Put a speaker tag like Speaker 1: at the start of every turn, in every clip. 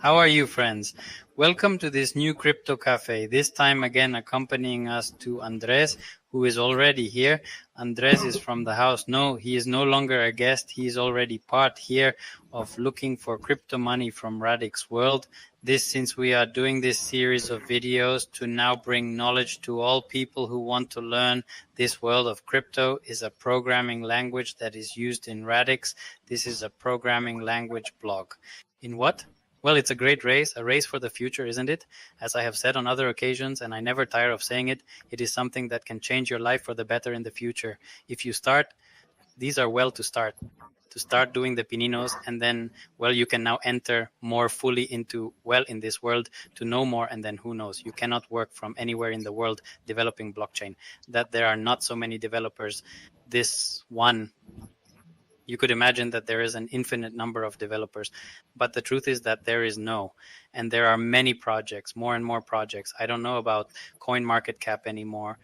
Speaker 1: How are you, friends? Welcome to this new crypto cafe. This time again accompanying us to Andres, who is already here. Andres is from the house. No, he is no longer a guest. He is already part here of looking for crypto money from Radix world. This since we are doing this series of videos to now bring knowledge to all people who want to learn this world of crypto is a programming language that is used in Radix. This is a programming language blog. In what? Well, it's a great race, a race for the future, isn't it? As I have said on other occasions, and I never tire of saying it, it is something that can change your life for the better in the future. If you start, these are well to start doing the pininos, and then, well, you can now enter more fully into, well, in this world to know more, and then who knows, you cannot work from anywhere in the world developing blockchain. That there are not so many developers, this one, you could imagine that there is an infinite number of developers, but the truth is that there is no, and there are many projects, more and more projects. I don't know about CoinMarketCap anymore.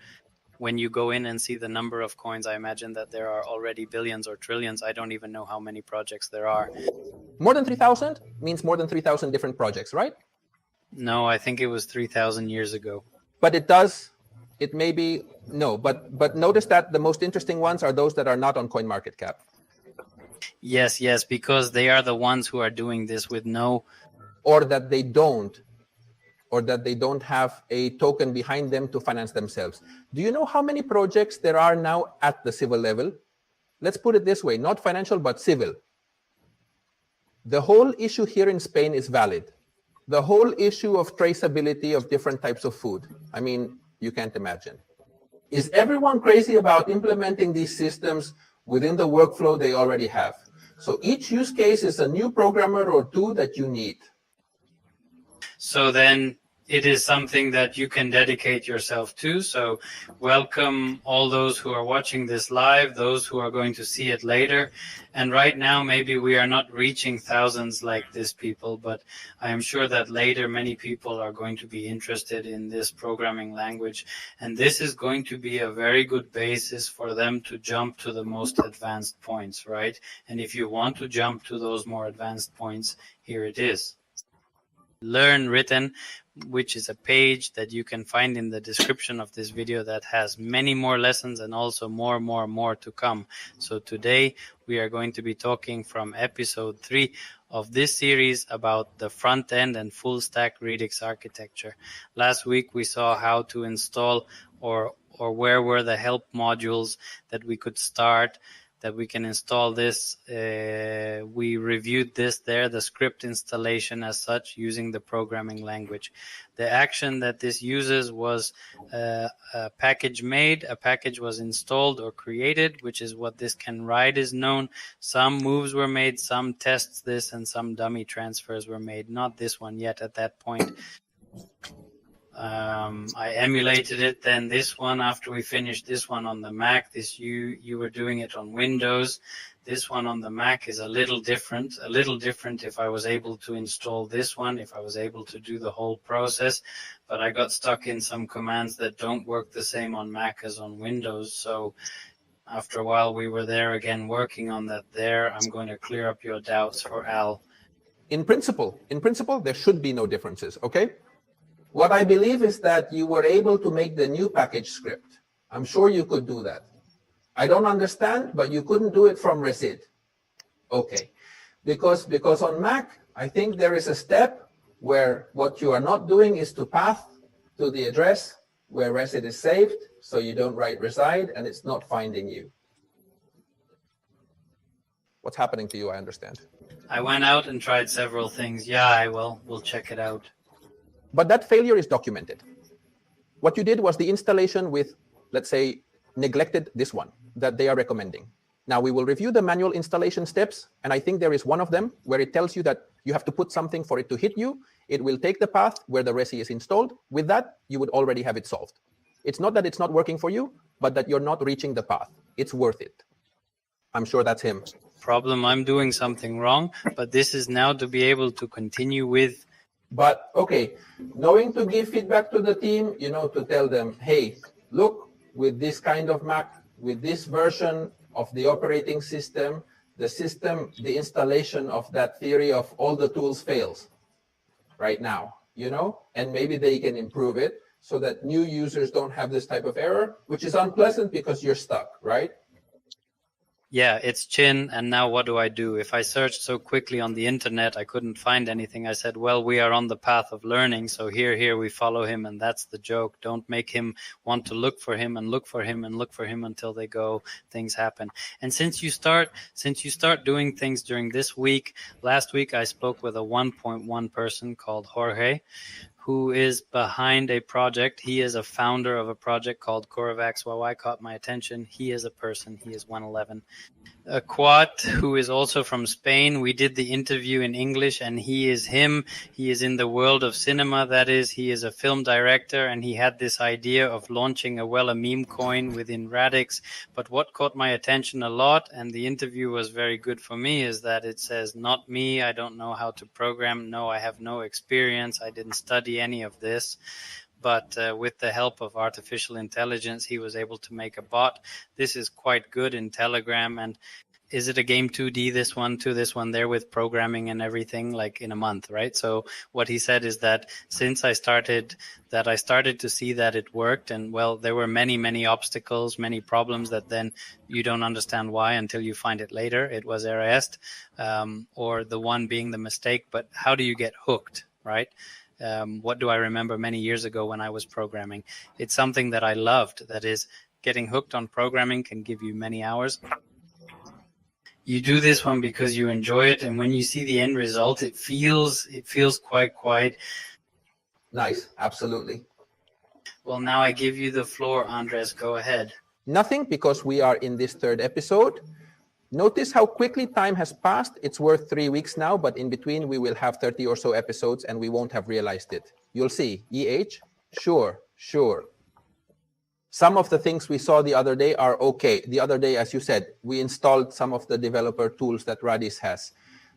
Speaker 1: When you go in and see the number of coins, I imagine that there are already billions or trillions. I don't even know how many projects there are.
Speaker 2: More than 3,000 means more than 3,000 different projects, right?
Speaker 1: No, I think it was 3,000 years ago.
Speaker 2: But it may be, no, but notice that the most interesting ones are those that are not on CoinMarketCap.
Speaker 1: Yes, because they are the ones who are doing this with no...
Speaker 2: Or that they don't have a token behind them to finance themselves. Do you know how many projects there are now at the civil level? Let's put it this way, not financial, but civil. The whole issue here in Spain is valid. The whole issue of traceability of different types of food. I mean, you can't imagine. Is everyone crazy about implementing these systems within the workflow they already have? So each use case is a new programmer or two that you need.
Speaker 1: So then it is something that you can dedicate yourself to. So welcome all those who are watching this live, those who are going to see it later. And right now, maybe we are not reaching thousands like this, people, but I am sure that later many people are going to be interested in this programming language. And this is going to be a very good basis for them to jump to the most advanced points, right? And if you want to jump to those more advanced points, here it is. Learn Written, which is a page that you can find in the description of this video that has many more lessons and also more to come. So today we are going to be talking from episode 3 of this series about the front-end and full-stack Radix architecture. Last week we saw how to install or where were the help modules that we could start, that we can install this. We reviewed this there, the script installation as such, using the programming language. The action that this uses was a package made, a package was installed or created, which is what this can write is known. Some moves were made, some tests this, and some dummy transfers were made. Not this one yet at that point. I emulated it, then this one, after we finished this one on the Mac, this you were doing it on Windows. This one on the Mac is a little different if I was able to install this one, if I was able to do the whole process, but I got stuck in some commands that don't work the same on Mac as on Windows. So after a while we were there again working on that there. I'm going to clear up your doubts for Al.
Speaker 2: In principle, there should be no differences, okay? What I believe is that you were able to make the new package script. I'm sure you could do that. I don't understand, but you couldn't do it from Resid. Okay. Because on Mac, I think there is a step where what you are not doing is to path to the address where Resid is saved, so you don't write reside and it's not finding you. What's happening to you, I understand.
Speaker 1: I went out and tried several things. Yeah, we'll check it out.
Speaker 2: But that failure is documented. What you did was the installation with, let's say, neglected this one that they are recommending. Now we will review the manual installation steps, and I think there is one of them where it tells you that you have to put something for it to hit you. It will take the path where the resi is installed. With that, you would already have it solved. It's not that it's not working for you, but that you're not reaching the path. It's worth it. I'm sure that's him.
Speaker 1: Problem, I'm doing something wrong, but this is now to be able to continue with.
Speaker 2: But okay, knowing to give feedback to the team, to tell them, hey, look, with this kind of Mac, with this version of the operating system, the installation of that theory of all the tools fails. right now, and maybe they can improve it so that new users don't have this type of error, which is unpleasant because you're stuck, right?
Speaker 1: Yeah, it's Chin, and now what do I do? If I searched so quickly on the internet, I couldn't find anything. I said, well, we are on the path of learning, so here we follow him, and that's the joke. Don't make him want to look for him and look for him and look for him until they go, things happen. And since you start doing things during this week, last week I spoke with a 1.1 person called Jorge, who is behind a project. He is a founder of a project called Coravax. Why caught my attention. He is a person. He is 111. Quat, who is also from Spain. We did the interview in English, and he is him. He is in the world of cinema. That is, he is a film director, and he had this idea of launching a meme coin within Radix. But what caught my attention a lot, and the interview was very good for me, is that it says, not me, I don't know how to program. No, I have no experience. I didn't study any of this. But with the help of artificial intelligence, he was able to make a bot. This is quite good in Telegram. And is it a game 2D, this one to this one there with programming and everything, like in a month, right? So what he said is that since I started to see that it worked, and well, there were many obstacles, many problems that then you don't understand why until you find it later. It was erased, or the one being the mistake. But how do you get hooked, right? What do I remember many years ago when I was programming? It's something that I loved. That is, getting hooked on programming can give you many hours. You do this one because you enjoy it, and when you see the end result, it feels quite
Speaker 2: nice. Absolutely.
Speaker 1: Well, now I give you the floor, Andres. Go ahead.
Speaker 2: Nothing, because we are in this third episode. Notice how quickly time has passed. It's worth 3 weeks now, but in between we will have 30 or so episodes and we won't have realized it. You'll see. EH? Sure. Some of the things we saw the other day are okay. The other day, as you said, we installed some of the developer tools that Radix has.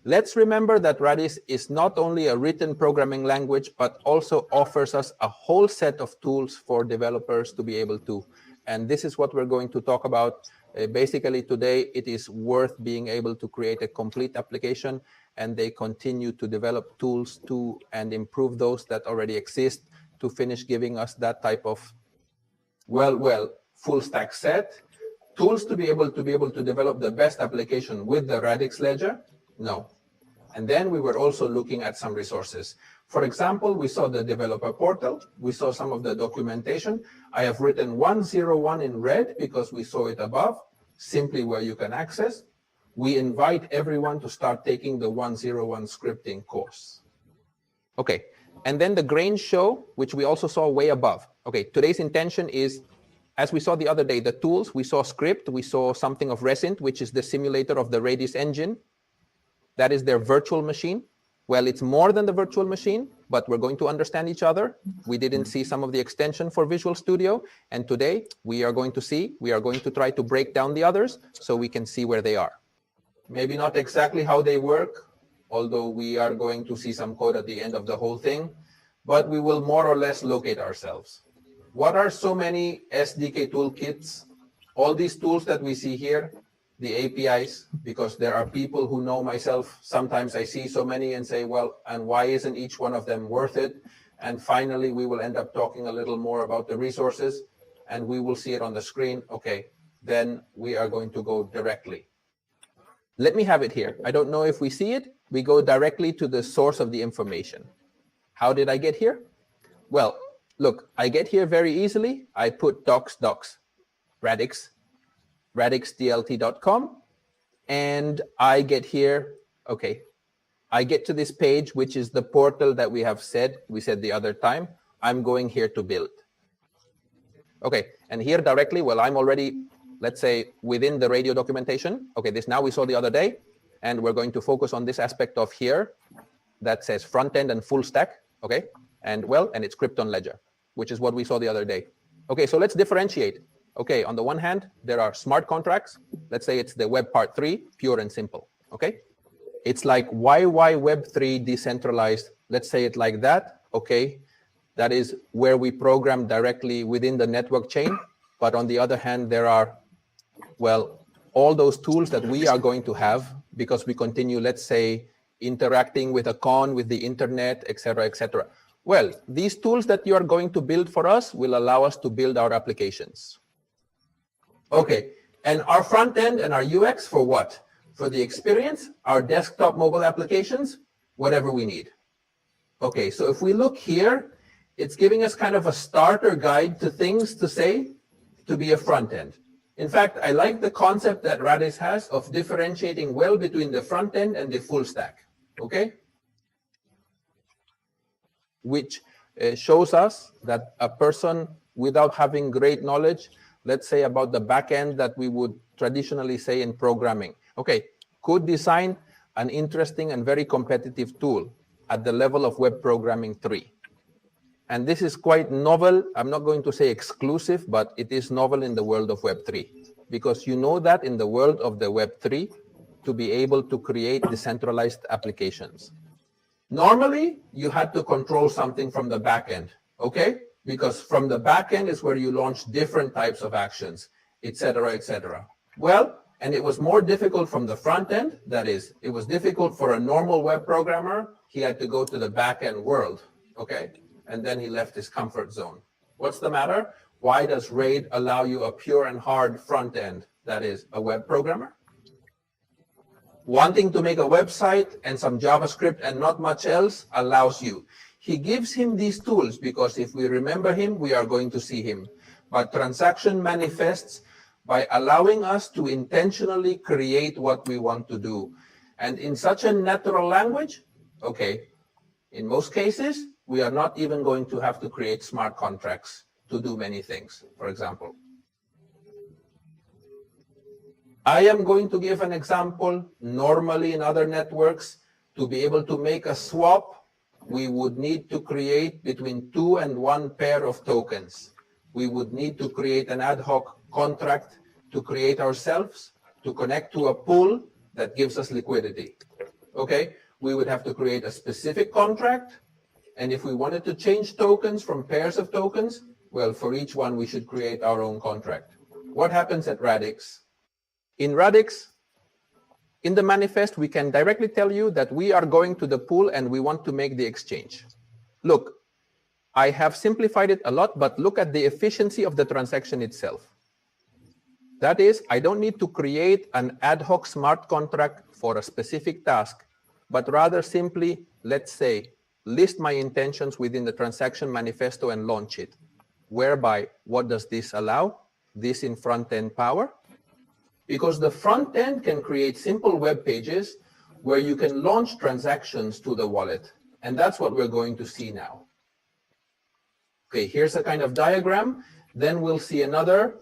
Speaker 2: Let's remember that Radix is not only a written programming language, but also offers us a whole set of tools for developers to be able to. And this is what we're going to talk about. Basically, today, it is worth being able to create a complete application, and they continue to develop tools to and improve those that already exist to finish giving us that type of, full stack set. Tools to be able to develop the best application with the Radix ledger? No. And then we were also looking at some resources. For example, we saw the developer portal. We saw some of the documentation. I have written 101 in red because we saw it above, simply where you can access. We invite everyone to start taking the 101 scripting course. Okay, and then the grain show, which we also saw way above. Okay, today's intention is, as we saw the other day, the tools. We saw Script, we saw something of Resint, which is the simulator of the Radix engine. That is their virtual machine. Well, it's more than the virtual machine, but we're going to understand each other. We didn't see some of the extension for Visual Studio, and today we are going to try to break down the others so we can see where they are. Maybe not exactly how they work, although we are going to see some code at the end of the whole thing, but we will more or less locate ourselves. What are so many SDK toolkits? All these tools that we see here, the APIs, because there are people who know myself. Sometimes I see so many and say, well, and why isn't each one of them worth it? And finally, we will end up talking a little more about the resources, and we will see it on the screen. Okay, then we are going to go directly. Let me have it here. I don't know if we see it. We go directly to the source of the information. How did I get here? Well, look, I get here very easily. I put docs, Radix, radixdlt.com, and I get here, okay, I get to this page, which is the portal that we said the other time. I'm going here to build. Okay, and here directly, well, I'm already, let's say, within the radio documentation. Okay, this now we saw the other day, and we're going to focus on this aspect of here that says Frontend and FullStack, okay, and it's Krypton Ledger, which is what we saw the other day. Okay, so let's differentiate. Okay, on the one hand, there are smart contracts. Let's say it's the Web Part 3, pure and simple, okay? It's like why Web3 decentralized, let's say it like that, okay? That is where we program directly within the network chain. But on the other hand, there are, well, all those tools that we are going to have because we continue, let's say, interacting with a con, with the internet, etc., etc. Well, these tools that you are going to build for us will allow us to build our applications. Okay, and our front end and our UX for what? For the experience, our desktop mobile applications, whatever we need. Okay, so if we look here, it's giving us kind of a starter guide to things to say to be a front end. In fact, I like the concept that Radix has of differentiating well between the front end and the full stack, okay? Which shows us that a person without having great knowledge, let's say about the backend that we would traditionally say in programming, okay, could design an interesting and very competitive tool at the level of web programming 3. And this is quite novel. I'm not going to say exclusive, but it is novel in the world of Web 3. Because you know that in the world of the Web 3, to be able to create decentralized applications. Normally, you had to control something from the backend, okay? Because from the backend is where you launch different types of actions, etc., etc. Well, and it was more difficult from the front end. That is, it was difficult for a normal web programmer. He had to go to the backend world, okay? And then he left his comfort zone. What's the matter? Why does RAID allow you a pure and hard front end, that is, a web programmer? Wanting to make a website and some JavaScript and not much else allows you. He gives him these tools because if we remember him, we are going to see him. But transaction manifests by allowing us to intentionally create what we want to do. And in such a natural language, okay, in most cases, we are not even going to have to create smart contracts to do many things, for example. I am going to give an example. Normally in other networks, to be able to make a swap, we would need to create between 2 and 1 pair of tokens. We would need to create an ad hoc contract to create ourselves, to connect to a pool that gives us liquidity. Okay, we would have to create a specific contract. And if we wanted to change tokens from pairs of tokens, well, for each one, we should create our own contract. What happens at Radix? In Radix, in the manifest, we can directly tell you that we are going to the pool and we want to make the exchange. Look, I have simplified it a lot, but look at the efficiency of the transaction itself. That is, I don't need to create an ad hoc smart contract for a specific task, but rather simply, let's say, list my intentions within the transaction manifesto and launch it. Whereby, what does this allow? This in front-end power. Because the front end can create simple web pages where you can launch transactions to the wallet. And that's what we're going to see now. Okay, here's a kind of diagram. Then we'll see another.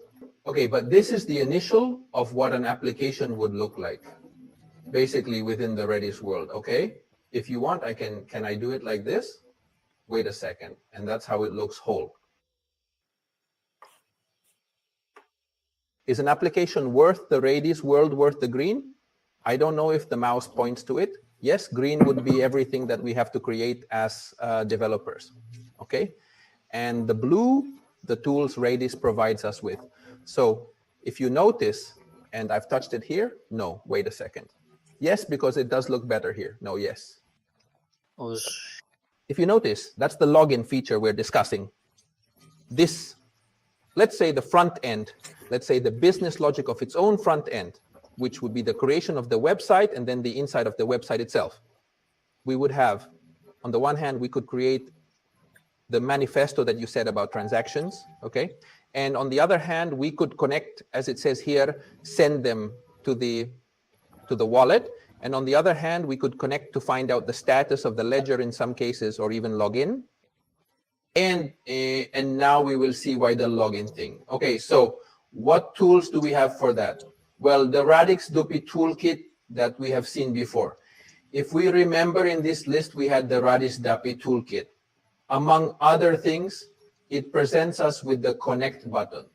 Speaker 2: Okay, but this is the initial of what an application would look like, basically within the Redis world, okay? If you want, can I do it like this? Wait a second, and that's how it looks whole. Is an application worth the Redis world worth the green? I don't know if the mouse points to it. Yes, green would be everything that we have to create as developers, okay? And the blue, the tools Redis provides us with. So if you notice, and I've touched it here, no, wait a second. Yes, because it does look better here. No, yes. If you notice, that's the login feature we're discussing. This, let's say the front end, let's say the business logic of its own front end, which would be the creation of the website and then the inside of the website itself. We would have, on the one hand, we could create the manifesto that you said about transactions, okay? And on the other hand, we could connect, as it says here, send them to the wallet. And on the other hand, we could connect to find out the status of the ledger in some cases, or even log in. And now we will see why the login thing. Okay, so what tools do we have for that? Well, the Radix Dupi toolkit that we have seen before. If we remember in this list, we had the Radix Dupi toolkit. Among other things, it presents us with the connect button,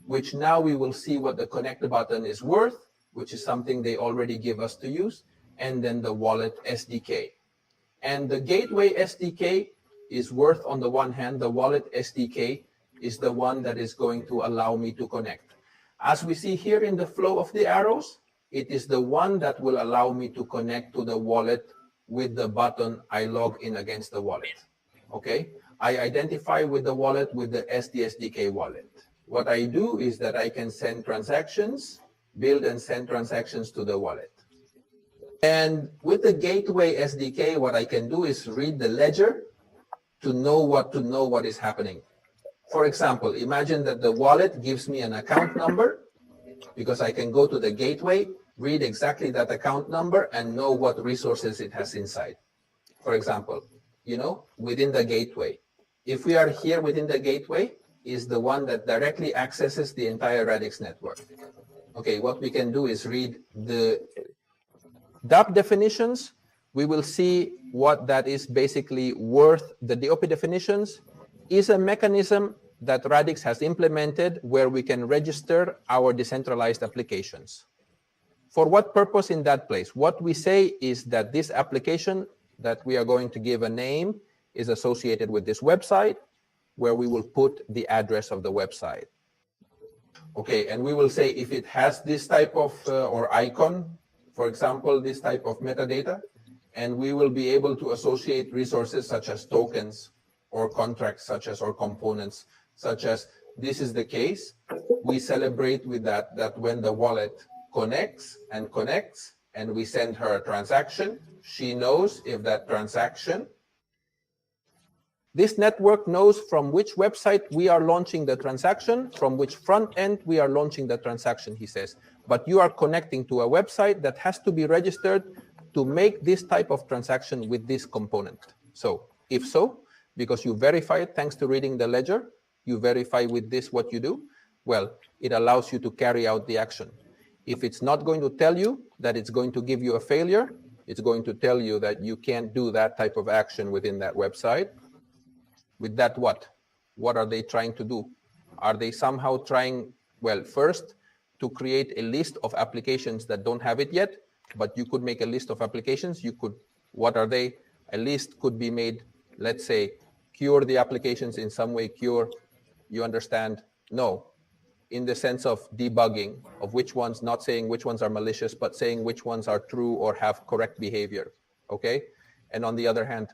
Speaker 2: which now we will see what the connect button is worth, which is something they already give us to use, and then the wallet SDK. And the gateway SDK is worth, on the one hand, the wallet SDK is the one that is going to allow me to connect. As we see here in the flow of the arrows, it is the one that will allow me to connect to the wallet with the button I log in against the wallet. Okay, I identify with the wallet with the SDSDK wallet. What I do is that I can send transactions, build and send transactions to the wallet. And with the gateway SDK, what I can do is read the ledger to know what is happening. For example, imagine that the wallet gives me an account number, because I can go to the gateway, read exactly that account number, and know what resources it has inside. For example, within the gateway. If we are here within the gateway, is the one that directly accesses the entire Radix network. Okay, what we can do is read the dApp definitions. We will see what that is basically worth. The DOP definitions is a mechanism that Radix has implemented where we can register our decentralized applications. For what purpose in that place? What we say is that this application that we are going to give a name is associated with this website, where we will put the address of the website. Okay, and we will say if it has this type of, or icon, for example, this type of metadata, and we will be able to associate resources such as tokens or contracts such as, or components such as, this is the case. We celebrate with that when the wallet connects, and we send her a transaction, she knows if that transaction, this network knows from which website we are launching the transaction, from which front end we are launching the transaction, he says. But you are connecting to a website that has to be registered to make this type of transaction with this component. So if so, because you verify it thanks to reading the ledger, you verify with this what you do, well, it allows you to carry out the action. If it's not going to tell you that it's going to give you a failure, it's going to tell you that you can't do that type of action within that website. With that, what are they trying to do? Are they somehow trying, well, first, to create a list of applications that don't have it yet, but you could make a list of applications. You could, what are they? A list could be made, let's say, cure the applications in some way, cure, you understand? No, in the sense of debugging, of which ones, not saying which ones are malicious, but saying which ones are true or have correct behavior, okay? And on the other hand,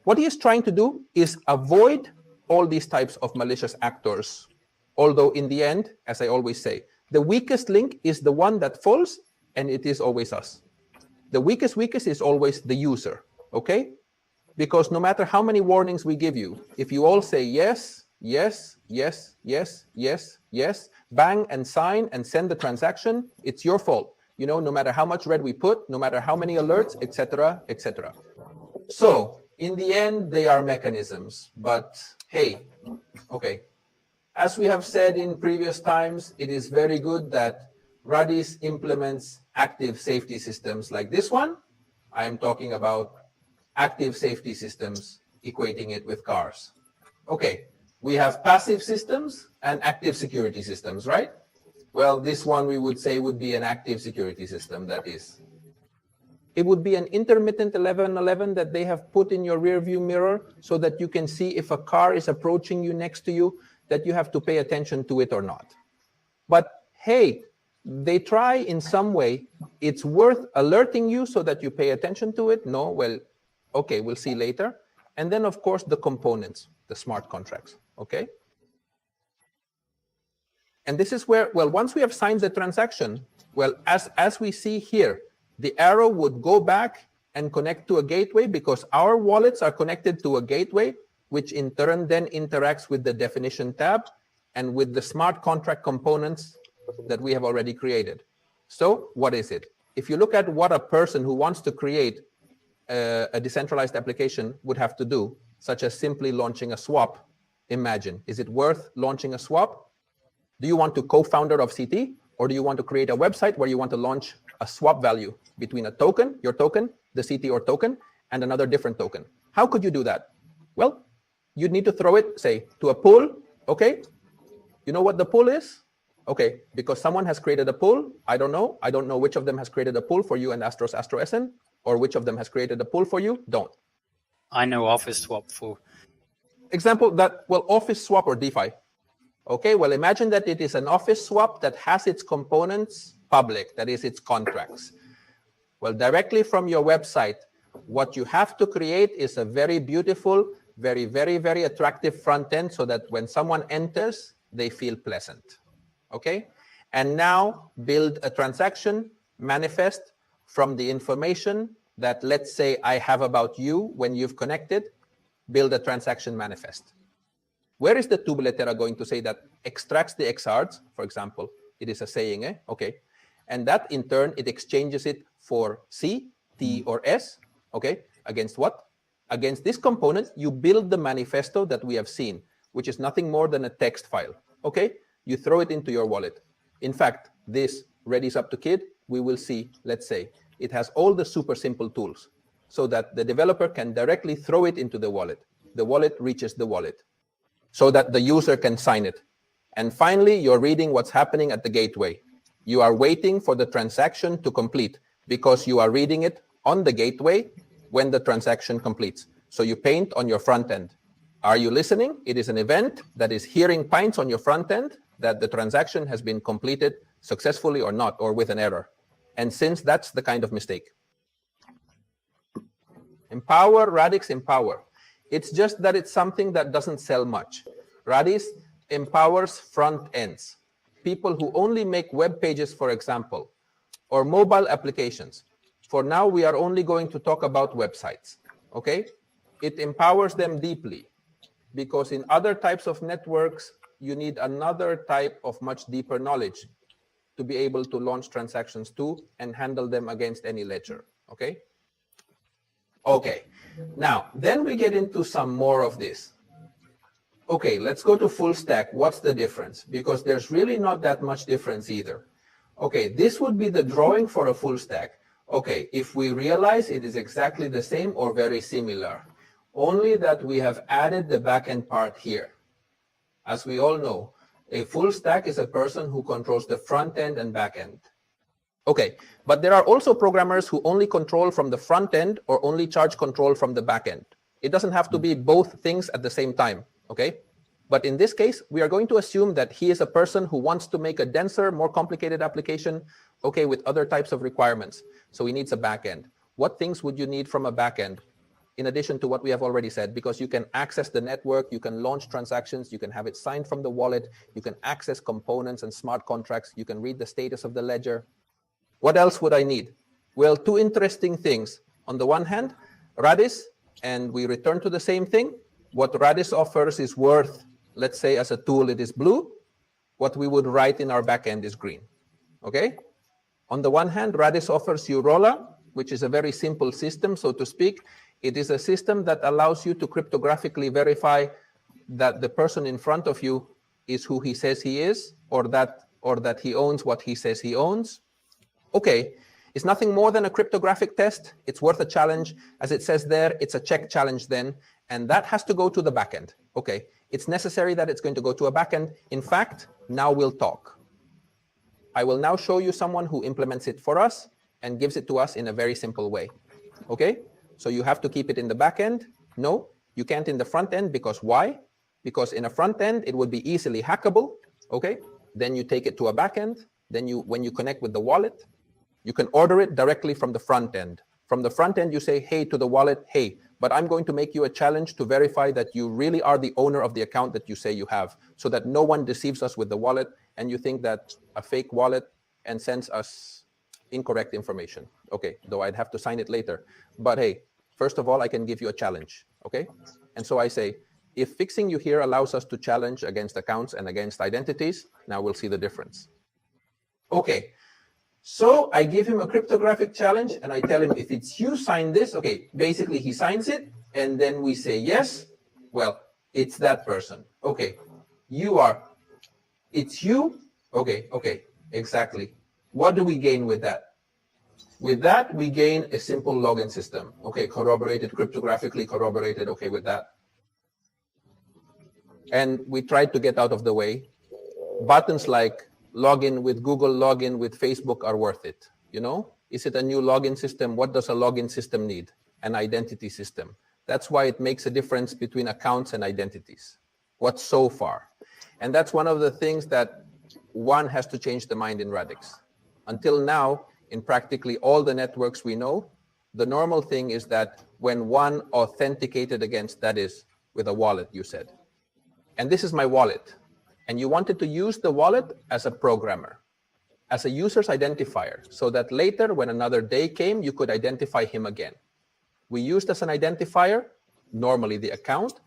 Speaker 2: what he is trying to do is avoid all these types of malicious actors. Although in the end, as I always say, the weakest link is the one that falls, and it is always us. The weakest is always the user, okay? Because no matter how many warnings we give you, if you all say yes, yes, yes, yes, yes, yes, bang and sign and send the transaction, it's your fault. No matter how much red we put, no matter how many alerts, etc., etc. So in the end, they are mechanisms, but hey, okay. As we have said in previous times, it is very good that Radix implements active safety systems like this one. I am talking about active safety systems, equating it with cars. Okay, we have passive systems and active security systems, right? Well, this one we would say would be an active security system, that is. It would be an intermittent 1111 that they have put in your rear view mirror so that you can see if a car is approaching you next to you, that you have to pay attention to it or not. But hey, they try in some way, it's worth alerting you so that you pay attention to it. No, well, okay, we'll see later. And then of course the components, the smart contracts, okay? And this is where, well, once we have signed the transaction, well, as we see here, the arrow would go back and connect to a gateway because our wallets are connected to a gateway, which in turn then interacts with the definition tab and with the smart contract components that we have already created. So what is it? If you look at what a person who wants to create a decentralized application would have to do, such as simply launching a swap, imagine, is it worth launching a swap? Do you want to co-founder of CT, or do you want to create a website where you want to launch a swap value between a token, your token, the CT or token, and another different token? How could you do that? Well, you'd need to throw it, say, to a pool, okay? You know what the pool is? Okay, because someone has created a pool, I don't know which of them has created a pool for you and Astro SN, or which of them has created a pool for you, don't.
Speaker 1: I know Office Swap for.
Speaker 2: Example that, well, Office Swap or DeFi. Okay, well, imagine that it is an Office Swap that has its components public, that is its contracts. Well, directly from your website, what you have to create is a very beautiful, very, very, very attractive front end so that when someone enters, they feel pleasant. Okay? And now build a transaction manifest from the information that, let's say, I have about you when you've connected. Build a transaction manifest. Where is the tubuletera going to say that extracts the XRs, for example? It is a saying, eh? Okay. And that in turn, it exchanges it for C, T, or S. Okay. Against what? Against this component, you build the manifesto that we have seen, which is nothing more than a text file. Okay. You throw it into your wallet. In fact, this Ready's Up to Kid, we will see, let's say, it has all the super simple tools so that the developer can directly throw it into the wallet. The wallet reaches the wallet so that the user can sign it. And finally, you're reading what's happening at the gateway. You are waiting for the transaction to complete because you are reading it on the gateway when the transaction completes. So you paint on your front end. Are you listening? It is an event that is hearing pints on your front end that the transaction has been completed successfully or not, or with an error. And since that's the kind of mistake. Empower, Radix Empower. It's just that it's something that doesn't sell much. Radix empowers front ends. People who only make web pages, for example, or mobile applications. For now, we are only going to talk about websites, okay? It empowers them deeply because in other types of networks, you need another type of much deeper knowledge to be able to launch transactions too and handle them against any ledger, okay? Okay, now, then we get into some more of this. Okay, let's go to full stack. What's the difference? Because there's really not that much difference either. Okay, this would be the drawing for a full stack. Okay, if we realize it is exactly the same or very similar, only that we have added the backend part here. As we all know, a full stack is a person who controls the front end and back end. Okay, but there are also programmers who only control from the front end or only charge control from the back end. It doesn't have to be both things at the same time, okay? But in this case, we are going to assume that he is a person who wants to make a denser, more complicated application, okay, with other types of requirements. So he needs a back end. What things would you need from a back end? In addition to what we have already said, because you can access the network, you can launch transactions, you can have it signed from the wallet, you can access components and smart contracts, you can read the status of the ledger. What else would I need? Well, two interesting things. On the one hand, Radix, and we return to the same thing. What Radix offers is worth, let's say as a tool, it is blue. What we would write in our backend is green, okay? On the one hand, Radix offers you Rolla, which is a very simple system, so to speak. It is a system that allows you to cryptographically verify that the person in front of you is who he says he is, or that he owns what he says he owns. Okay, it's nothing more than a cryptographic test. It's worth a challenge. As it says there, it's a check challenge then, and that has to go to the backend. Okay, it's necessary that it's going to go to a backend. In fact, now we'll talk. I will now show you someone who implements it for us and gives it to us in a very simple way. Okay, so you have to keep it in the backend. No, you can't in the front end, because why? Because in a front end, it would be easily hackable. Okay, then you take it to a backend. Then when you connect with the wallet, you can order it directly from the front end. From the front end, you say, hey, to the wallet, hey, but I'm going to make you a challenge to verify that you really are the owner of the account that you say you have, so that no one deceives us with the wallet and you think that a fake wallet and sends us incorrect information. Okay, though I'd have to sign it later. But hey, first of all, I can give you a challenge, okay? And so I say, if fixing you here allows us to challenge against accounts and against identities, now we'll see the difference. Okay. So I give him a cryptographic challenge and I tell him, if it's you, sign this. Okay, basically he signs it and then we say yes. Well, it's that person. Okay, it's you. Okay, exactly. What do we gain with that? With that, we gain a simple login system. Okay, corroborated, cryptographically corroborated. Okay, with that. And we tried to get out of the way. Buttons like login with Google, login with Facebook are worth it. You know, is it a new login system? What does a login system need? An identity system. That's why it makes a difference between accounts and identities. What's so far? And that's one of the things that one has to change the mind in Radix. Until now, in practically all the networks we know, the normal thing is that when one authenticated against, that is with a wallet, you said, and this is my wallet, and you wanted to use the wallet as a programmer, as a user's identifier, so that later when another day came, you could identify him again. We used as an identifier, normally the account,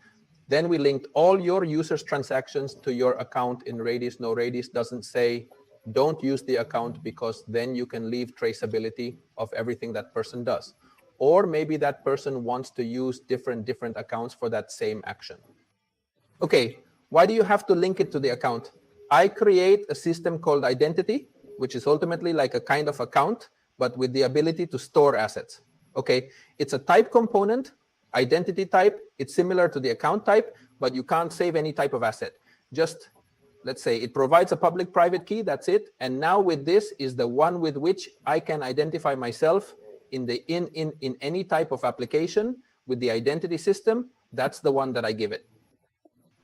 Speaker 2: then we linked all your users' transactions to your account in Radix. No, Radix doesn't say, don't use the account because then you can leave traceability of everything that person does. Or maybe that person wants to use different accounts for that same action. Okay, why do you have to link it to the account? I create a system called identity, which is ultimately like a kind of account, but with the ability to store assets. Okay, it's a type component, identity type. It's similar to the account type, but you can't save any type of asset. Just, let's say it provides a public-private key, that's it. And now with this is the one with which I can identify myself in any type of application with the identity system. That's the one that I give it.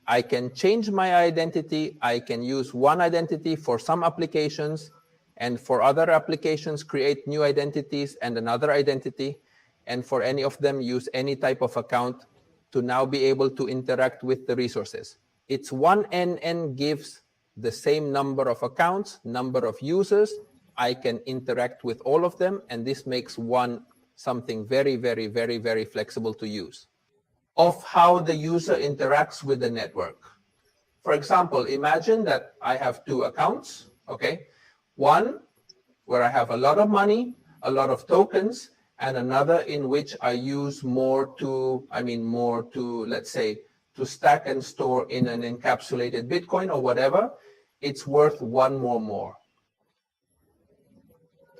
Speaker 2: I can change my identity. I can use one identity for some applications, and for other applications, create new identities and another identity. And for any of them, use any type of account to now be able to interact with the resources. It's one NN gives the same number of accounts, number of users. I can interact with all of them, and this makes one something very, very, very, very flexible to use. Of how the user interacts with the network. For example, imagine that I have two accounts, okay? One where I have a lot of money, a lot of tokens, and another in which I use more to, let's say, to stack and store in an encapsulated Bitcoin or whatever. It's worth one more.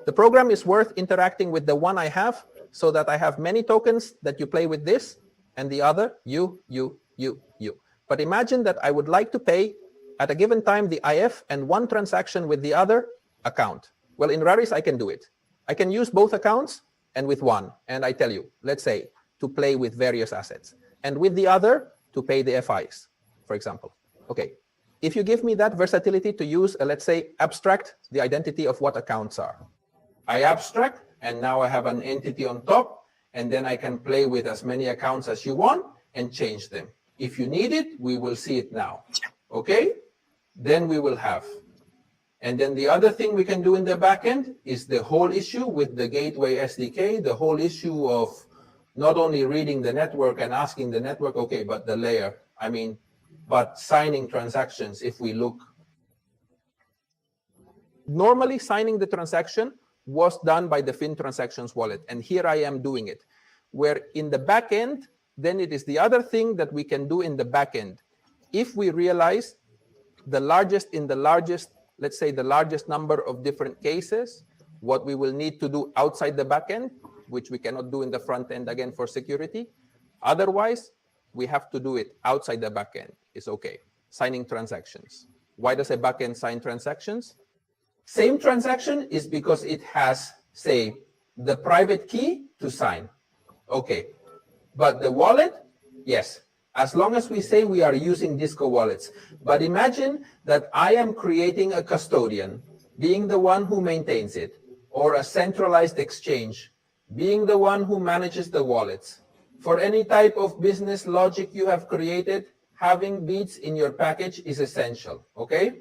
Speaker 2: The program is worth interacting with the one I have, so that I have many tokens that you play with this, and the other, you. But imagine that I would like to pay at a given time the IF and one transaction with the other account. Well, in Radix, I can do it. I can use both accounts and with one. And I tell you, let's say, to play with various assets. And with the other, to pay the FIs, for example. Okay. If you give me that versatility to use, let's say, abstract the identity of what accounts are. I abstract, and now I have an entity on top, and then I can play with as many accounts as you want and change them. If you need it, we will see it now. Okay? Then we will have. And then the other thing we can do in the backend is the whole issue with the Gateway SDK, the whole issue of not only reading the network and asking the network, okay, but the layer, but signing transactions. If we look, normally signing the transaction was done by the FinTransactions wallet. And here I am doing it. Where in the backend, then it is the other thing that we can do in the backend. If we realize let's say the largest number of different cases, what we will need to do outside the backend, which we cannot do in the front end again for security. Otherwise, we have to do it outside the backend. It's okay. Signing transactions. Why does a backend sign transactions? Same transaction is because it has, say, the private key to sign. Okay. But the wallet, yes. As long as we say we are using Disco wallets. But imagine that I am creating a custodian, being the one who maintains it, or a centralized exchange, being the one who manages the wallets. For any type of business logic you have created, having beats in your package is essential, okay?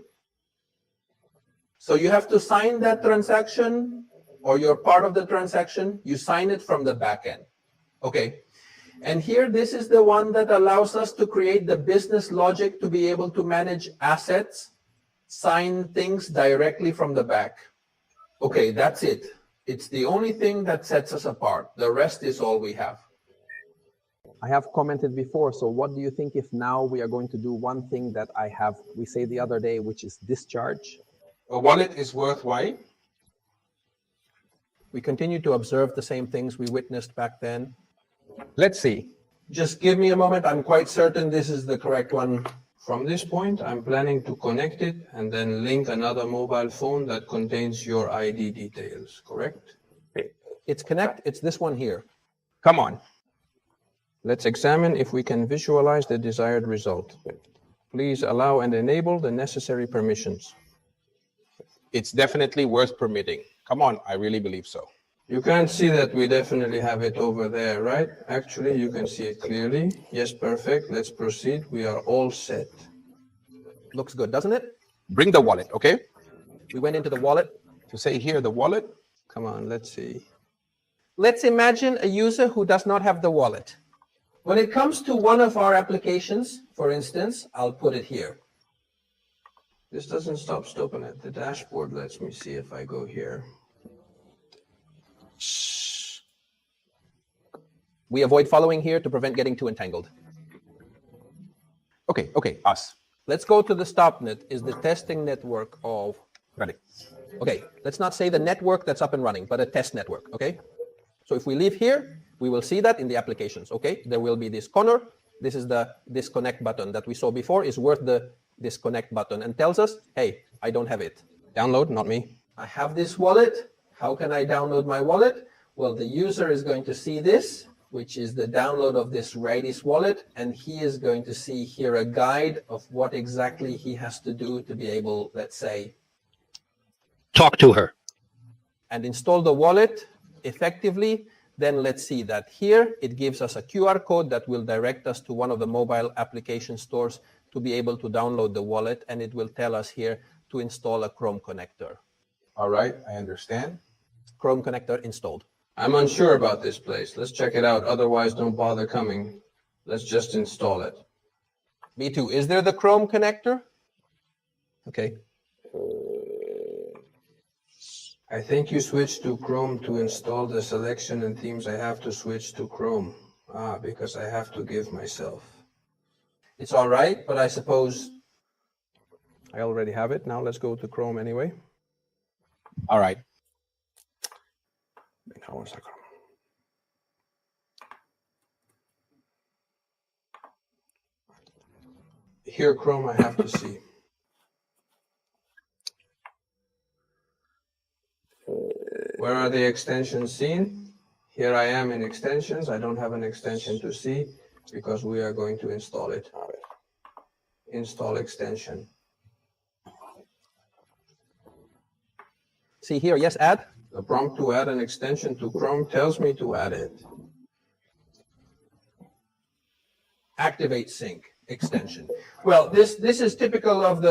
Speaker 2: So you have to sign that transaction, or you're part of the transaction, you sign it from the backend, okay? And here, this is the one that allows us to create the business logic to be able to manage assets, sign things directly from the back. Okay, that's it. It's the only thing that sets us apart. The rest is all we have.
Speaker 3: I have commented before, so what do you think if now we are going to do one thing that we say the other day, which is discharge?
Speaker 2: A wallet is worth why? We continue to observe the same things we witnessed back then. Let's see. Just give me a moment. I'm quite certain this is the correct one. From this point, I'm planning to connect it and then link another mobile phone that contains your ID details, correct? It's connect. It's this one here. Come on. Let's examine if we can visualize the desired result. Please allow and enable the necessary permissions. It's definitely worth permitting. Come on, I really believe so. You can't see that we definitely have it over there, right? Actually, you can see it clearly. Yes, perfect. Let's proceed. We are all set. Looks good, doesn't it? Bring the wallet, okay? We went into the wallet. To say here, the wallet. Come on, let's see. Let's imagine a user who does not have the wallet. When it comes to one of our applications, for instance, I'll put it here. This doesn't stop stopping at the dashboard. Let's me see if I go here. We avoid following here to prevent getting too entangled. Okay, us. Let's go to the stopnet, is the testing network of Radix. Okay, let's not say the network that's up and running, but a test network, okay? So if we leave here, we will see that in the applications, okay? There will be this corner. This is the disconnect button that we saw before is worth the disconnect button and tells us, hey, I don't have it. Download, not me. I have this wallet. How can I download my wallet? Well, the user is going to see this, which is the download of this Radix wallet, and he is going to see here a guide of what exactly he has to do to be able, let's say,
Speaker 1: talk to her
Speaker 2: and install the wallet effectively. Then let's see that here it gives us a QR code that will direct us to one of the mobile application stores to be able to download the wallet, and it will tell us here to install a Chrome connector. All right, I understand. Chrome connector installed. I'm unsure about this place. Let's check it out. Otherwise, don't bother coming. Let's just install it. Me too. Is there the Chrome connector? Okay. I think you switched to Chrome to install the selection and themes. I have to switch to Chrome. Because I have to give myself. It's all right, but I suppose I already have it. Now let's go to Chrome anyway. All right. Here, Chrome, I have to see. Where are the extensions seen? Here I am in extensions. I don't have an extension to see because we are going to install it. Install extension. See here, yes, add. The prompt to add an extension to Chrome tells me to add it. Activate sync extension. Well, this is typical of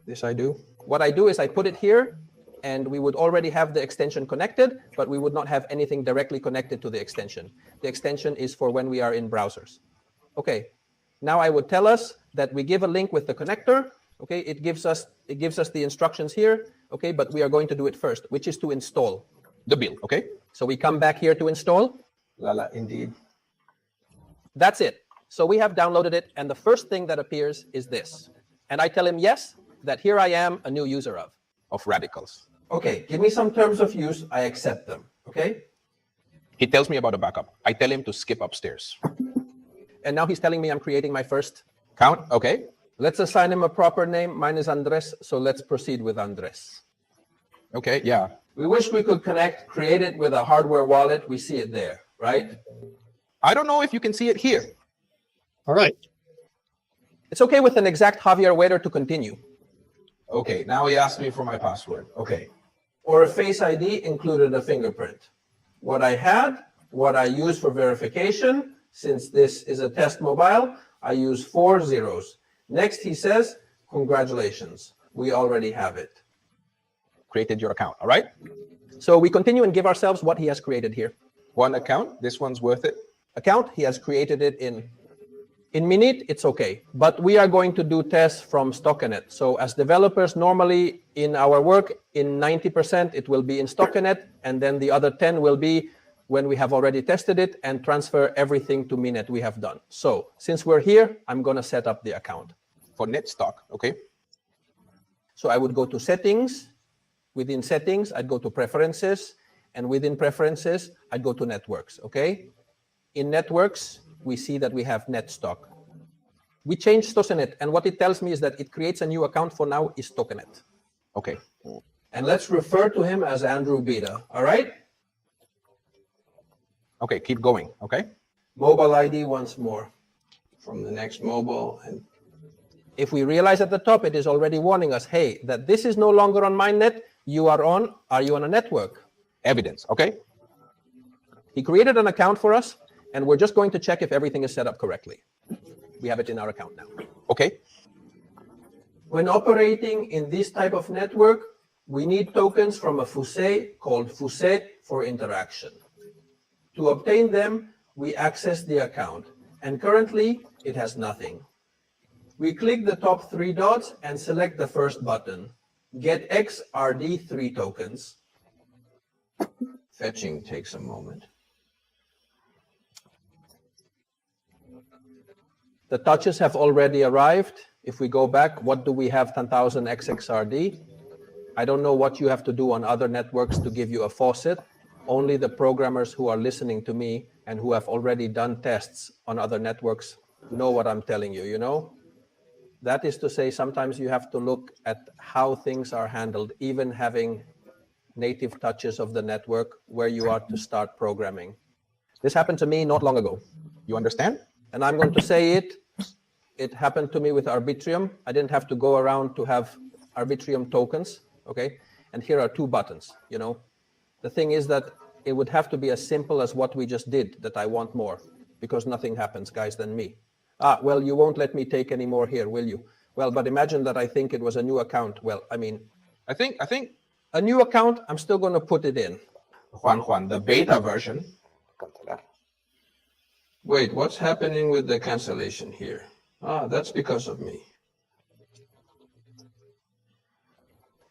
Speaker 2: this I do. What I do is I put it here, and we would already have the extension connected, but we would not have anything directly connected to the extension. The extension is for when we are in browsers. Okay, now I would tell us that we give a link with the connector. Okay, it gives us the instructions here. Okay, but we are going to do it first, which is to install the build. Okay, so we come back here to install. Indeed. That's it. So we have downloaded it, and the first thing that appears is this. And I tell him yes, that here I am a new user of Radicals. Okay, give me some terms of use. I accept them. Okay. He tells me about a backup. I tell him to skip upstairs. And now he's telling me I'm creating my first account. Okay. Let's assign him a proper name. Mine is Andres, so let's proceed with Andres. Okay, yeah. We wish we could create it with a hardware wallet. We see it there, right? I don't know if you can see it here.
Speaker 1: all right.
Speaker 2: It's okay with an exact Javier waiter to continue. Okay, now he asked me for my password. Okay. Or a Face ID included a fingerprint. What I use for verification, since this is a test mobile, I use 4 zeros. Next, he says, congratulations, we already have it. Created your account, all right? So we continue and give ourselves what he has created here. One account, this one's worth it. Account, he has created it in Minute, it's okay. But we are going to do tests from Stockenet. So as developers, normally in our work, in 90%, it will be in Stockenet, and then the other 10 will be when we have already tested it and transfer everything to Minute we have done. So since we're here, I'm going to set up the account. For NetStock, okay? So I would go to Settings. Within Settings, I'd go to Preferences. And within Preferences, I'd go to Networks, okay? In Networks, we see that we have NetStock. We changed Stockenet, and what it tells me is that it creates a new account for now is Stockenet. Okay. And let's refer to him as Andrew Beta, all right? Okay, keep going, okay? Mobile ID once more from the next mobile. And if we realize at the top, it is already warning us, hey, that this is no longer on MindNet, are you on a network? evidence, okay? He created an account for us, and we're just going to check if everything is set up correctly. We have it in our account now, okay? When operating in this type of network, we need tokens from a fusée called fusée for interaction. To obtain them, we access the account, and currently it has nothing. We click the top 3 dots and select the first button, Get XRD3 tokens. Fetching takes a moment. The touches have already arrived. If we go back, what do we have 10,000 XXRD? I don't know what you have to do on other networks to give you a faucet. Only the programmers who are listening to me and who have already done tests on other networks know what I'm telling you, you know? That is to say, sometimes you have to look at how things are handled, even having native touches of the network where you are to start programming. This happened to me not long ago. You understand? And I'm going to say it. It happened to me with Arbitrium. I didn't have to go around to have Arbitrium tokens, okay? And here are 2 buttons, you know? The thing is that it would have to be as simple as what we just did, that I want more, because nothing happens, guys, than me. Well, you won't let me take any more here, will you? Well, but imagine that I think it was a new account. Well, I mean, I think a new account, I'm still going to put it in. Juan, the beta version. Wait, what's happening with the cancellation here? That's because of me.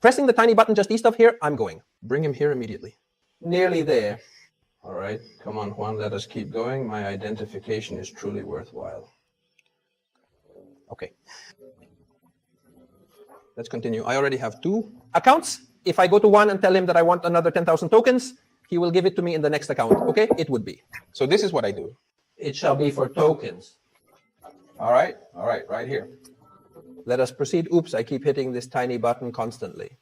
Speaker 2: Pressing the tiny button just east of here, I'm going. Bring him here immediately. Nearly there. All right, come on, Juan, let us keep going. My identification is truly worthwhile. Okay. Let's continue. I already have 2 accounts. If I go to one and tell him that I want another 10,000 tokens, he will give it to me in the next account. Okay, it would be. So this is what I do. It shall be for tokens. All right, right here. Let us proceed. Oops, I keep hitting this tiny button constantly.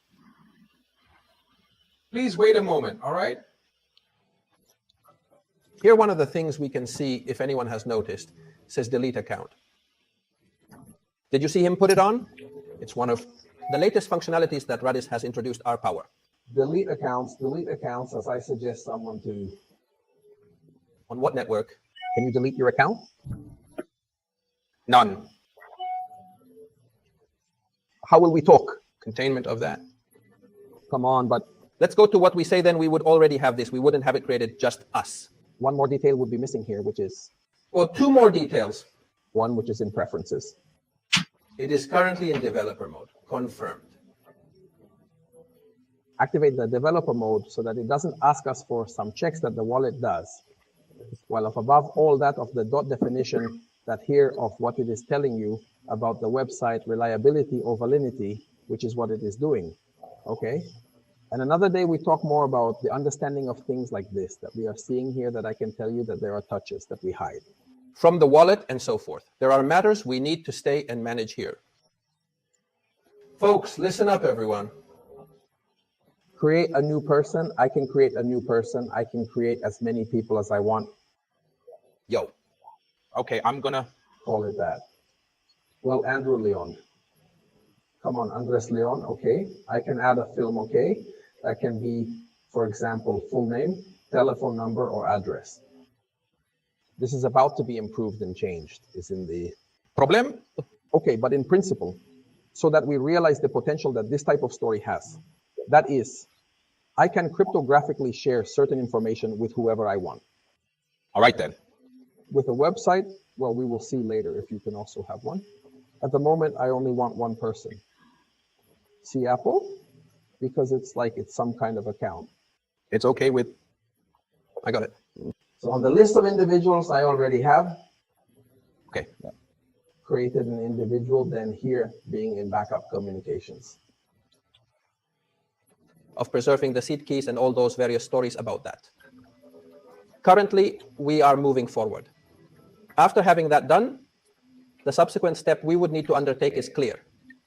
Speaker 2: Please wait a moment, all right? Here, one of the things we can see, if anyone has noticed, says delete account. Did you see him put it on? It's one of the latest functionalities that Radix has introduced are power.
Speaker 3: Delete accounts, as I suggest someone to.
Speaker 2: On what network?
Speaker 3: Can you delete your account?
Speaker 2: None.
Speaker 3: How will we talk?
Speaker 2: Containment of that.
Speaker 3: Come on, but
Speaker 2: let's go to what we say then. We would already have this. We wouldn't have it created just us.
Speaker 3: One more detail would be missing here, which is?
Speaker 2: Well, 2 more details.
Speaker 3: One which is in preferences.
Speaker 2: It is currently in developer mode. Confirmed.
Speaker 3: Activate the developer mode so that it doesn't ask us for some checks that the wallet does. Well, above all that of the dot definition that here of what it is telling you about the website reliability or validity, which is what it is doing, okay? And another day we talk more about the understanding of things like this that we are seeing here, that I can tell you that there are touches that we hide.
Speaker 2: From the wallet and so forth. There are matters we need to stay and manage here. Folks, listen up, everyone.
Speaker 3: Create a new person. I can create a new person. I can create as many people as I want.
Speaker 2: Yo. Okay, I'm gonna
Speaker 3: call it that. Well, Andrew Leon. Come on, Andres Leon, okay. I can add a film, okay. That can be, for example, full name, telephone number, or address. This is about to be improved and changed. It's in the
Speaker 2: problem.
Speaker 3: Okay, but in principle, so that we realize the potential that this type of story has. That is, I can cryptographically share certain information with whoever I want.
Speaker 2: All right then.
Speaker 3: With a website, well, we will see later if you can also have one. At the moment, I only want one person. See Apple? Because it's like it's some kind of account.
Speaker 2: It's okay with, I got it.
Speaker 3: So on the list of individuals I already have,
Speaker 2: okay,
Speaker 3: created an individual, then here being in backup communications.
Speaker 2: Of preserving the seed keys and all those various stories about that. Currently, we are moving forward. After having that done, the subsequent step we would need to undertake is clear.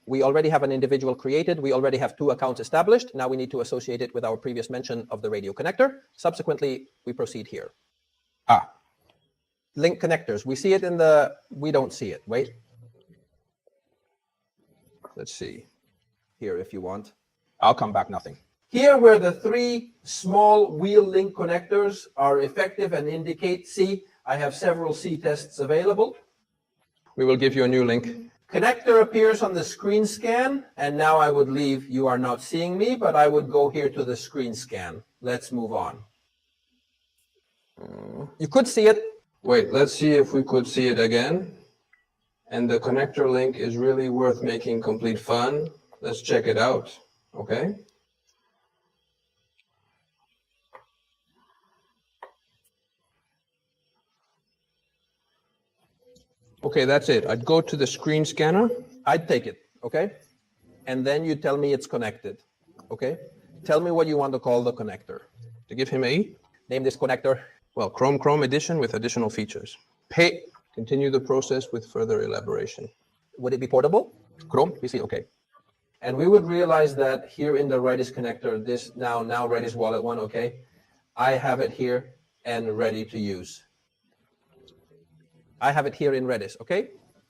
Speaker 2: We already have an individual created. We already have 2 accounts established. Now we need to associate it with our previous mention of the radio connector. Subsequently, we proceed here. Link connectors. We see it in the, we don't see it. Wait. Let's see. Here, if you want. I'll come back, nothing. Here where the 3 small wheel link connectors are effective and indicate, see, I have several C tests available. We will give you a new link. Connector appears on the screen scan, and now I would leave. You are not seeing me, but I would go here to the screen scan. Let's move on. You could see it. Wait, let's see if we could see it again. And the connector link is really worth making complete fun. Let's check it out, okay? Okay, that's it. I'd go to the screen scanner. I'd take it, okay? And then you tell me it's connected, okay? Tell me what you want to call the connector. To give him a name this connector. Well, Chrome edition with additional features. Pay. Continue the process with further elaboration. Would it be portable? Chrome PC, okay. And we would realize that here in the Redis connector, this now Redis Wallet 1, okay? I have it here and ready to use. I have it here in Redis, okay?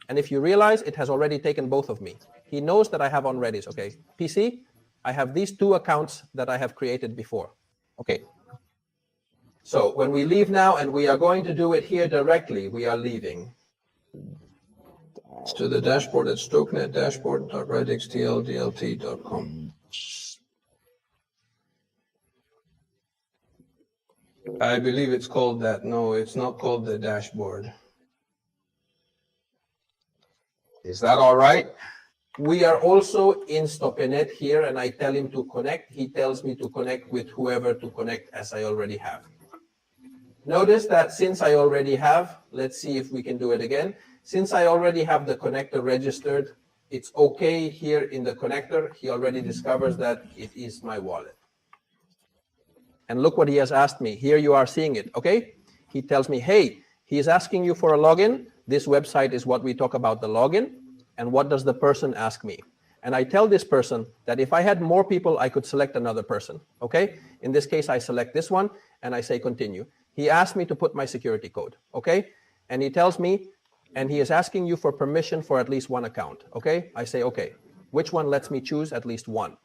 Speaker 2: And if you realize, it has already taken both of me. He knows that I have on Redis, okay? PC, I have these 2 accounts that I have created before. Okay. So when we leave now, and we are going to do it here directly, we are leaving. To the dashboard at StokeNet dashboard.radixtldlt.com. I believe it's called that. No, it's not called the dashboard. Is that all right? We are also in StokeNet here, and I tell him to connect. He tells me to connect with whoever to connect, as I already have. Notice that since I already have, let's see if we can do it again. Since I already have the connector registered, it's okay here in the connector. He already discovers that it is my wallet. And look what he has asked me. Here you are seeing it, okay? He tells me, hey, he's asking you for a login. This website is what we talk about, the login. And what does the person ask me? And I tell this person that if I had more people, I could select another person, okay? In this case, I select this one, and I say continue. He asked me to put my security code, okay? And he tells me, and he is asking you for permission for at least 1 account, okay? I say, okay, which one lets me choose at least 1?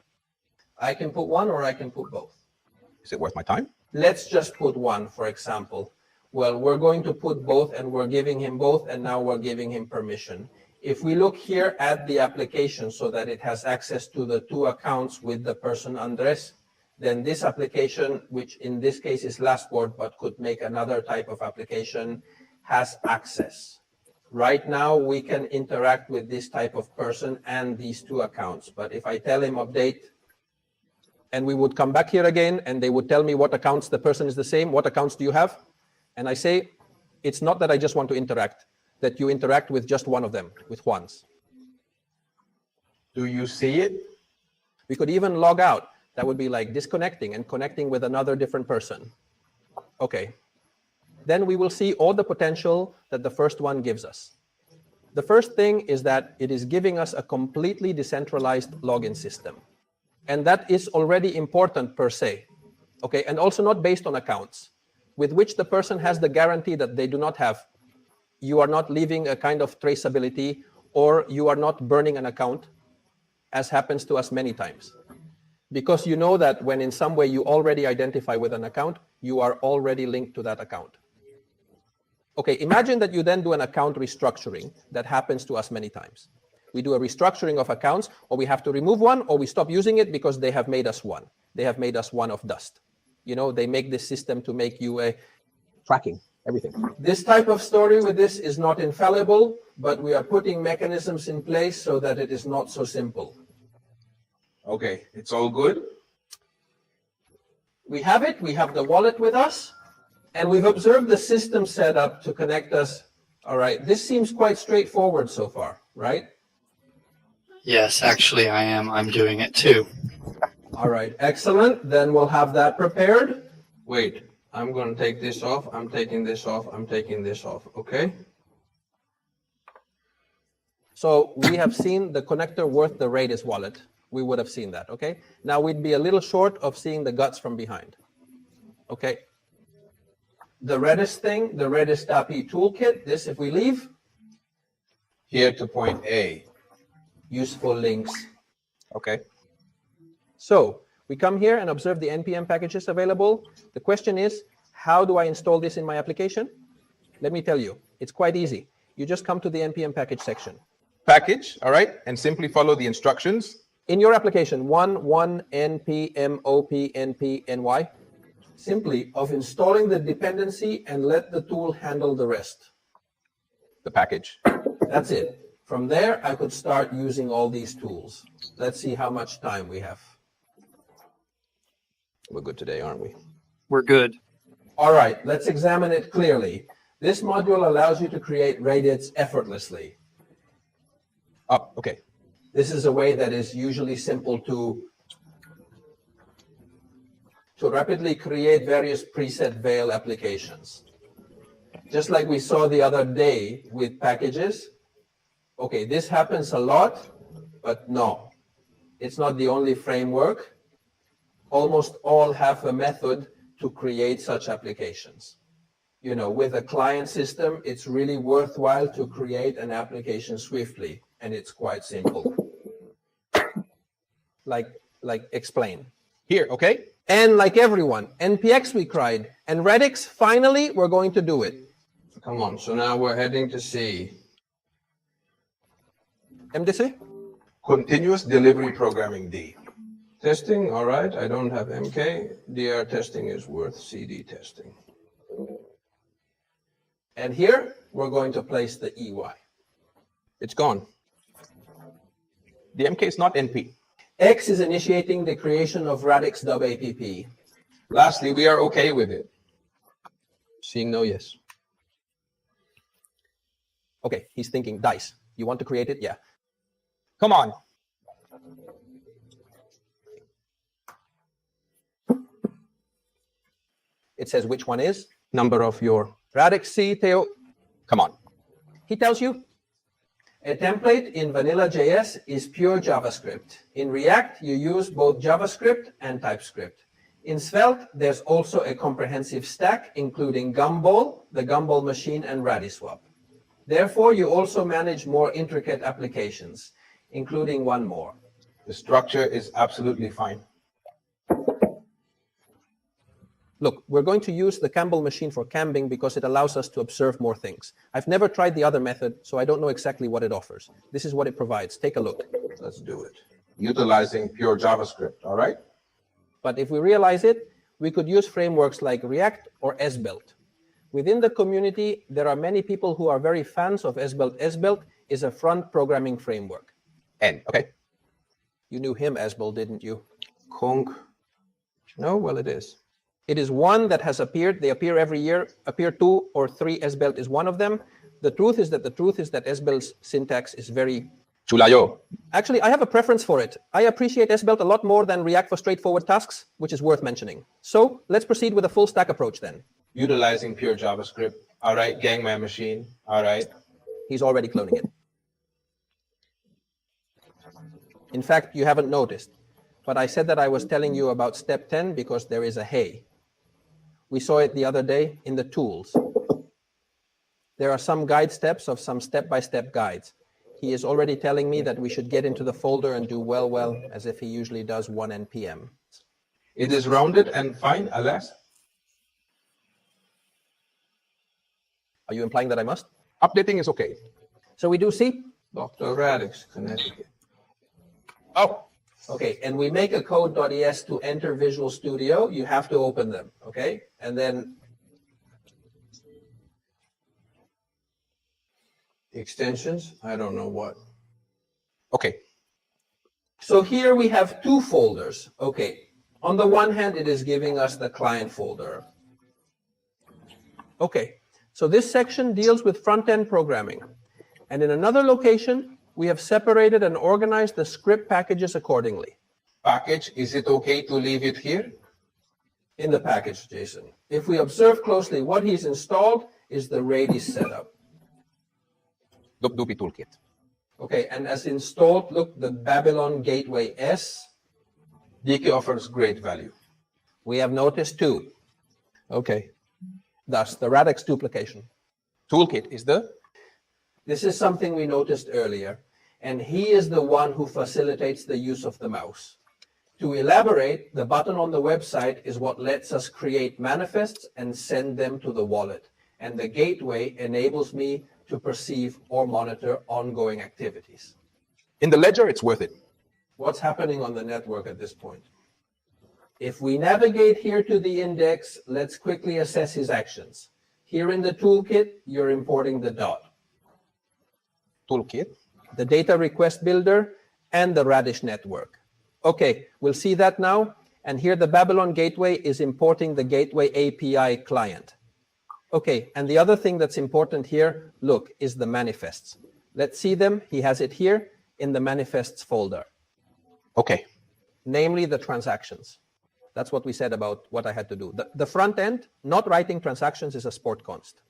Speaker 2: I can put 1 or I can put both. Is it worth my time? Let's just put 1, for example. Well, we're going to put both, and we're giving him both, and now we're giving him permission. If we look here at the application so that it has access to the 2 accounts with the person Andres, then this application, which in this case is Lastboard, but could make another type of application, has access. Right now, we can interact with this type of person and these 2 accounts. But if I tell him update, and we would come back here again, and they would tell me what accounts the person is the same, what accounts do you have? And I say, it's not that I just want to interact, that you interact with just one of them, with ones. Do you see it? We could even log out. That would be like disconnecting and connecting with another different person. Okay. Then we will see all the potential that the first one gives us. The first thing is that it is giving us a completely decentralized login system. And that is already important per se. Okay, and also not based on accounts, with which the person has the guarantee that they do not have. You are not leaving a kind of traceability, or you are not burning an account, as happens to us many times. Because you know that when in some way you already identify with an account, you are already linked to that account. Okay, imagine that you then do an account restructuring. That happens to us many times. We do a restructuring of accounts, or we have to remove one, or we stop using it because they have made us one. They have made us one of dust. You know, they make this system to make you a tracking everything. This type of story with this is not infallible, but we are putting mechanisms in place so that it is not so simple. Okay, it's all good. We have it, we have the wallet with us, and we've observed the system set up to connect us. All right, this seems quite straightforward so far, right?
Speaker 1: Yes, actually I am. I'm doing it too.
Speaker 2: All right, excellent. Then we'll have that prepared. Wait, I'm going to take this off. I'm taking this off. I'm taking this off, okay? So we have seen the connector worth the Radix wallet. We would have seen that, okay? Now we'd be a little short of seeing the guts from behind, okay? The Redis thing, the Redis dApp toolkit, this if we leave. Here to point A, useful links, okay? So We come here and observe the NPM packages available. The question is, how do I install this in my application? Let me tell you, it's quite easy. You just come to the NPM package section.
Speaker 4: Package, all right, and simply follow the instructions.
Speaker 2: In your application, 1 npm op np ny, simply of installing the dependency and let the tool handle the rest.
Speaker 4: The package.
Speaker 2: That's it. From there, I could start using all these tools. Let's see how much time we have.
Speaker 4: We're good today, aren't we?
Speaker 1: We're good.
Speaker 2: All right, let's examine it clearly. This module allows you to create Radix effortlessly.
Speaker 4: Oh, okay.
Speaker 2: This is a way that is usually simple to rapidly create various preset veil applications. Just like we saw the other day with packages. Okay, this happens a lot, but no, it's not the only framework. Almost all have a method to create such applications. You know, with a client system, it's really worthwhile to create an application swiftly, and it's quite simple. Like explain.
Speaker 4: Here, okay?
Speaker 2: And like everyone, NPX we cried, and Radix, finally, we're going to do it. Come on, so now we're heading to C. MDC?
Speaker 4: Continuous Delivery Programming D.
Speaker 2: Testing, all right, I don't have MK. DR testing is worth CD testing. And here, we're going to place the EY.
Speaker 4: It's gone. The MK is not NP.
Speaker 2: X is initiating the creation of radix.app.
Speaker 4: Lastly, we are okay with it.
Speaker 2: Seeing no yes. Okay, he's thinking, dice. You want to create it? Yeah.
Speaker 4: Come on.
Speaker 2: It says which one is. Number of your Radix C, Theo.
Speaker 4: Come on.
Speaker 2: He tells you. A template in Vanilla.js is pure JavaScript. In React, you use both JavaScript and TypeScript. In Svelte, there's also a comprehensive stack, including Gumball, the Gumball machine, and RadiSwap. Therefore, you also manage more intricate applications, including one more.
Speaker 4: The structure is absolutely fine.
Speaker 2: Look, we're going to use the Campbell machine for cambing because it allows us to observe more things. I've never tried the other method, so I don't know exactly what it offers. This is what it provides. Take a look.
Speaker 4: Let's do it. Utilizing pure JavaScript, all right?
Speaker 2: But if we realize it, we could use frameworks like React or Svelte. Within the community, there are many people who are very fans of Svelte. Svelte is a front programming framework.
Speaker 4: N, okay?
Speaker 2: You knew him, Svelte, didn't you?
Speaker 4: Conk.
Speaker 2: No, well, it is. It is one that has appeared. They appear every year. Appear 2 or 3. Svelte is one of them. The truth is that Svelte's syntax is very...
Speaker 4: Chulayo.
Speaker 2: Actually, I have a preference for it. I appreciate Svelte a lot more than React for straightforward tasks, which is worth mentioning. So let's proceed with a full stack approach then.
Speaker 4: Utilizing pure JavaScript. All right, gang my machine. All right.
Speaker 2: He's already cloning it. In fact, you haven't noticed, but I said that I was telling you about step 10 because there is a hey. We saw it the other day in the tools. There are some guide steps of some step-by-step guides. He is already telling me that we should get into the folder and do well, as if he usually does 1 npm.
Speaker 4: It is rounded and fine, alas.
Speaker 2: Are you implying that I must?
Speaker 4: Updating is okay.
Speaker 2: So we do C?
Speaker 4: Dr. Radix, Connecticut.
Speaker 2: Oh, okay. And we make a code.es to enter Visual Studio. You have to open them, okay? And then extensions, I don't know what.
Speaker 4: Okay.
Speaker 2: So here we have 2 folders. Okay. On the one hand, it is giving us the client folder. Okay. So this section deals with front-end programming. And in another location, we have separated and organized the script packages accordingly.
Speaker 4: Package, is it okay to leave it here?
Speaker 2: In the package, Jason. If we observe closely, what he's installed is the Radix setup.
Speaker 4: Doopy toolkit.
Speaker 2: Okay, and as installed, look, the Babylon Gateway S.
Speaker 4: DK offers great value.
Speaker 2: We have noticed 2. Okay. Thus, the Radix duplication.
Speaker 4: Toolkit is the?
Speaker 2: This is something we noticed earlier, and he is the one who facilitates the use of the mouse. To elaborate, the button on the website is what lets us create manifests and send them to the wallet. And the gateway enables me to perceive or monitor ongoing activities.
Speaker 4: In the ledger, it's worth it.
Speaker 2: What's happening on the network at this point? If we navigate here to the index, let's quickly assess his actions. Here in the toolkit, you're importing the dot,
Speaker 4: Toolkit.
Speaker 2: the data request builder, and the Radix network. Okay, we'll see that now. And here the Babylon gateway is importing the gateway API client. Okay, and the other thing that's important here, look, is the manifests. Let's see them. He has it here in the manifests folder.
Speaker 4: Okay.
Speaker 2: Namely the transactions. That's what we said about what I had to do. The front end, not writing transactions, is a sport const.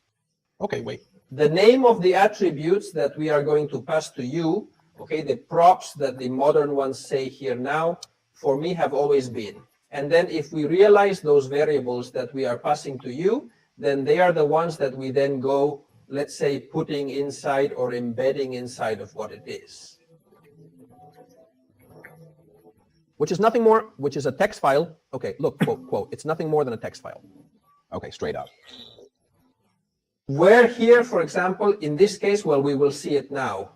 Speaker 4: Okay, wait.
Speaker 2: The name of the attributes that we are going to pass to you, okay, the props that the modern ones say here now, for me have always been. And then if we realize those variables that we are passing to you, then they are the ones that we then go, let's say, putting inside or embedding inside of what it is. Which is nothing more, which is a text file. Okay, look, quote, quote, it's nothing more than a text file.
Speaker 4: Okay, straight up.
Speaker 2: Where here, for example, in this case, well, we will see it now.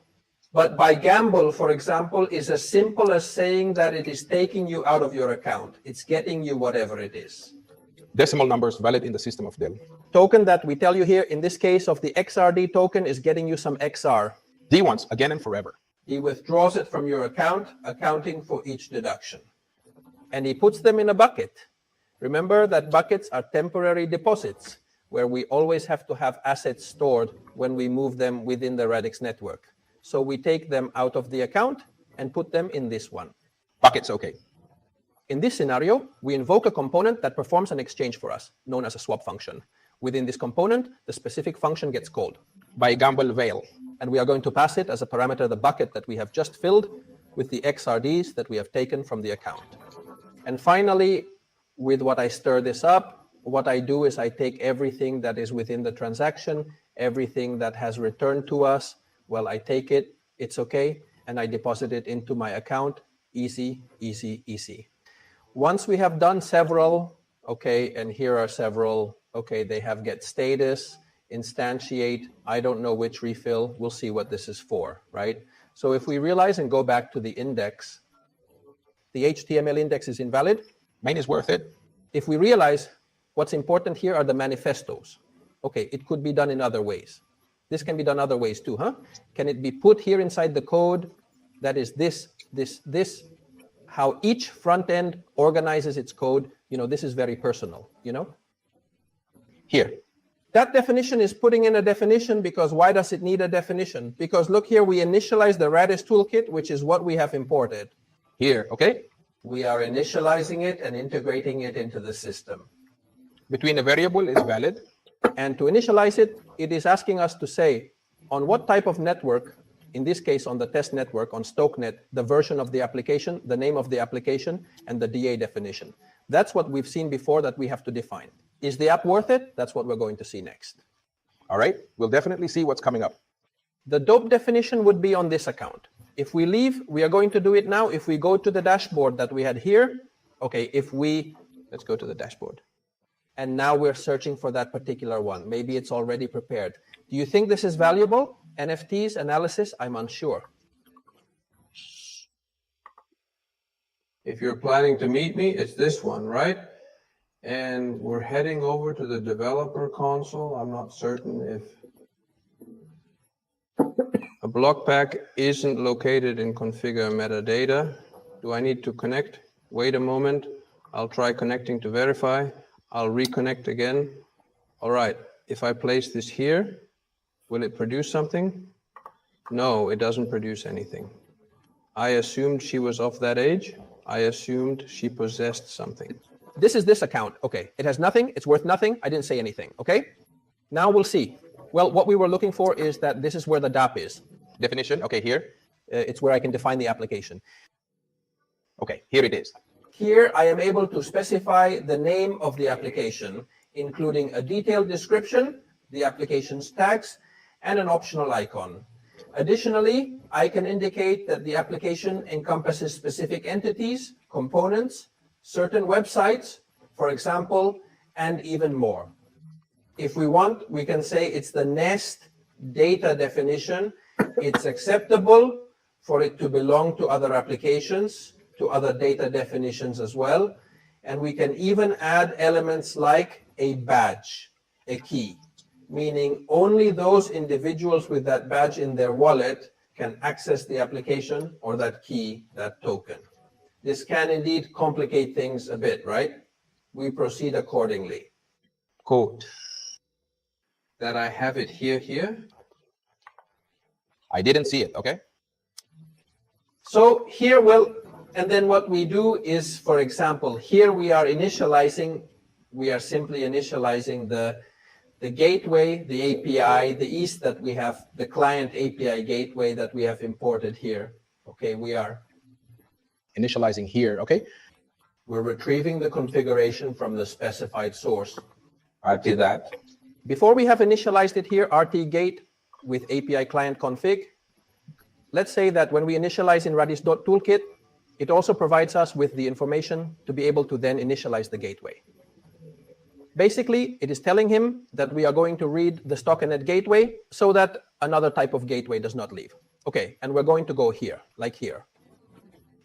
Speaker 2: But by gamble, for example, is as simple as saying that it is taking you out of your account. It's getting you whatever it is.
Speaker 4: Decimal numbers valid in the system of Dell.
Speaker 2: Token that we tell you here, in this case of the XRD token, is getting you some XR.
Speaker 4: D ones, again and forever.
Speaker 2: He withdraws it from your account, accounting for each deduction. And he puts them in a bucket. Remember that buckets are temporary deposits, where we always have to have assets stored when we move them within the Radix network. So we take them out of the account and put them in this one.
Speaker 4: Buckets, okay.
Speaker 2: In this scenario, we invoke a component that performs an exchange for us, known as a swap function. Within this component, the specific function gets called.
Speaker 4: By gamble veil.
Speaker 2: And we are going to pass it as a parameter the bucket that we have just filled with the XRDs that we have taken from the account. And finally, with what I stir this up, what I do is I take everything that is within the transaction, everything that has returned to us. Well, I take it, it's okay, and I deposit it into my account. Easy, easy, easy. Once we have done several, okay, and here are several, okay, they have get status, instantiate, I don't know which refill, we'll see what this is for, right? So if we realize and go back to the index, the HTML index is invalid.
Speaker 4: Main is worth it.
Speaker 2: If we realize what's important here are the manifestos. Okay, it could be done in other ways. This can be done other ways too, huh? Can it be put here inside the code? That is this, how each front end organizes its code. You know, this is very personal, you know?
Speaker 4: Here.
Speaker 2: That definition is putting in a definition because why does it need a definition? Because look here, we initialize the Radix toolkit, which is what we have imported.
Speaker 4: Here, okay?
Speaker 2: We are initializing it and integrating it into the system.
Speaker 4: Between a variable is valid.
Speaker 2: And to initialize it, it is asking us to say on what type of network, in this case on the test network, on StokeNet, the version of the application, the name of the application, and the DA definition. That's what we've seen before that we have to define. Is the app worth it? That's what we're going to see next.
Speaker 4: All right, we'll definitely see what's coming up.
Speaker 2: The dope definition would be on this account. If we leave, we are going to do it now. If we go to the dashboard that we had here, okay, let's go to the dashboard. And now we're searching for that particular one. Maybe it's already prepared. Do you think this is valuable? NFTs, analysis? I'm unsure.
Speaker 5: If you're planning to meet me, it's this one, right? And we're heading over to the developer console. I'm not certain if a block pack isn't located in configure metadata. Do I need to connect? Wait a moment. I'll try connecting to verify. I'll reconnect again. All right, if I place this here, will it produce something? No, it doesn't produce anything. I assumed she was of that age. I assumed she possessed something.
Speaker 2: This is this account. Okay, it has nothing. It's worth nothing. I didn't say anything. Okay, now we'll see. Well, what we were looking for is that this is where the dApp is.
Speaker 4: Definition, okay, here.
Speaker 2: It's where I can define the application.
Speaker 4: Okay, here it is.
Speaker 2: Here I am able to specify the name of the application, including a detailed description, the application's tags, and an optional icon. Additionally, I can indicate that the application encompasses specific entities components, certain websites, for example, and even more. If we want, we can say it's the nest data definition. It's acceptable for it to belong to other applications, to other data definitions as well. And we can even add elements like a badge, a key, meaning only those individuals with that badge in their wallet can access the application or that key, that token. This can indeed complicate things a bit, right? We proceed accordingly.
Speaker 5: Code. That I have it here.
Speaker 4: I didn't see it, okay?
Speaker 2: So here, and then what we do is, for example, here we are simply initializing the gateway, the API, the EAST that we have, the client API gateway that we have imported here. Okay, we are
Speaker 4: Initializing here, okay?
Speaker 2: we're retrieving the configuration from the specified source.
Speaker 5: RT that.
Speaker 2: Before we have initialized it here, RT gate with API client config. Let's say that when we initialize in Radix.toolkit, it also provides us with the information to be able to then initialize the gateway. Basically, it is telling him that we are going to read the stockinit gateway so that another type of gateway does not leave. Okay, and we're going to go here, like here.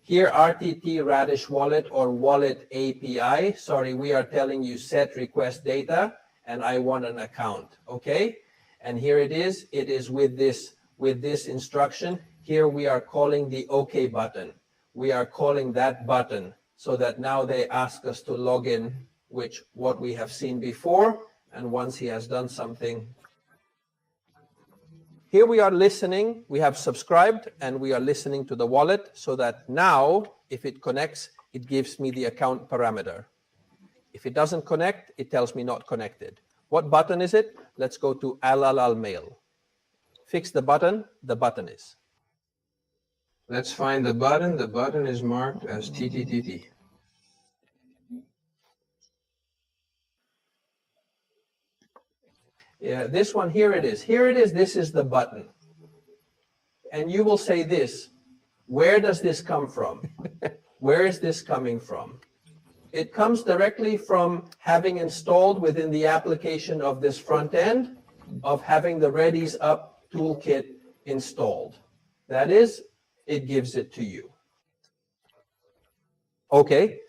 Speaker 2: Here, RTT Radish wallet or wallet API. Sorry, we are telling you set request data, and I want an account. Okay, and here it is. It is with this instruction. Here we are calling the OK button. We are calling that button so that now they ask us to log in, what we have seen before, and once he has done something. Here we are listening, we have subscribed, and we are listening to the wallet so that now, if it connects, it gives me the account parameter. If it doesn't connect, it tells me not connected. What button is it? Let's go to al mail. Fix the button is.
Speaker 5: Let's find the button. The button is marked as TTTT.
Speaker 2: Yeah, this one, here it is. Here it is, this is the button. And you will say this, where does this come from? Where is this coming from? It comes directly from having installed within the application of this front end, of having the Redis Up toolkit installed. That is, it gives it to you. Okay,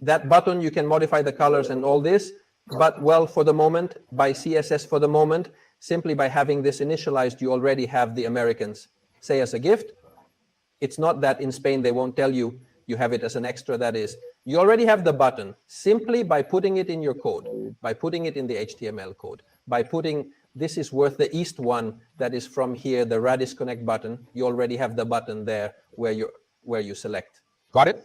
Speaker 2: that button, you can modify the colors and all this. But well, for the moment, by CSS for the moment, simply by having this initialized, you already have the Americans say as a gift. It's not that in Spain they won't tell you, you have it as an extra. That is, you already have the button simply by putting it in your code, by putting it in the HTML code, by putting this is worth the East one that is from here, the Radix Connect button. You already have the button there where you select.
Speaker 4: Got it?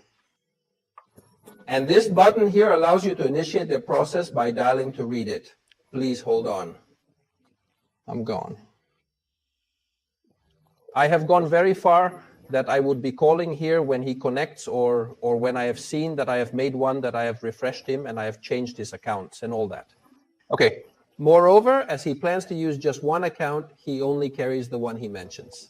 Speaker 2: And this button here allows you to initiate the process by dialing to read it. Please hold on.
Speaker 5: I'm gone.
Speaker 2: I have gone very far that I would be calling here when he connects or when I have seen that I have made one, that I have refreshed him and I have changed his accounts and all that.
Speaker 4: Okay.
Speaker 2: Moreover, as he plans to use just one account, he only carries the one he mentions.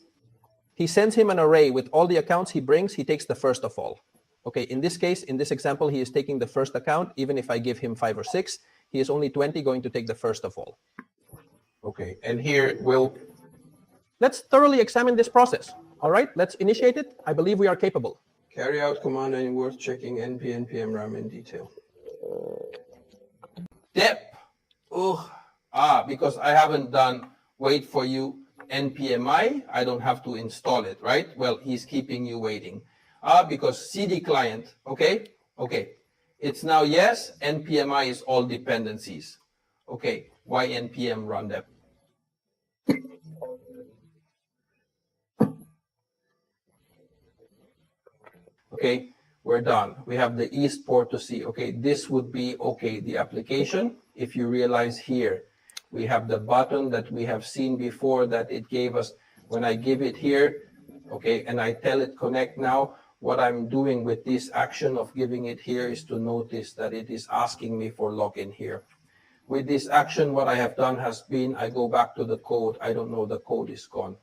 Speaker 2: He sends him an array with all the accounts he brings. He takes the first of all. Okay, in this case, in this example, he is taking the first account. Even if I give him 5 or 6, he is only 20 going to take the first of all.
Speaker 5: Okay, and here
Speaker 2: Let's thoroughly examine this process. All right, let's initiate it. I believe we are capable.
Speaker 5: carry out command and worth checking np npm ram in detail.
Speaker 2: dep. Because I haven't done wait for you npmi, I don't have to install it, right? Well, he's keeping you waiting. Because CD client, okay? It's now yes, npmi is all dependencies. Okay, why npm run dep? Okay, we're done. We have the East port to see. Okay, this would be, okay, the application. If you realize here, we have the button that we have seen before that it gave us. When I give it here, okay, and I tell it connect now, what I'm doing with this action of giving it here is to notice that it is asking me for login here. With this action, what I have done has been, I go back to the code. I don't know, the code is gone.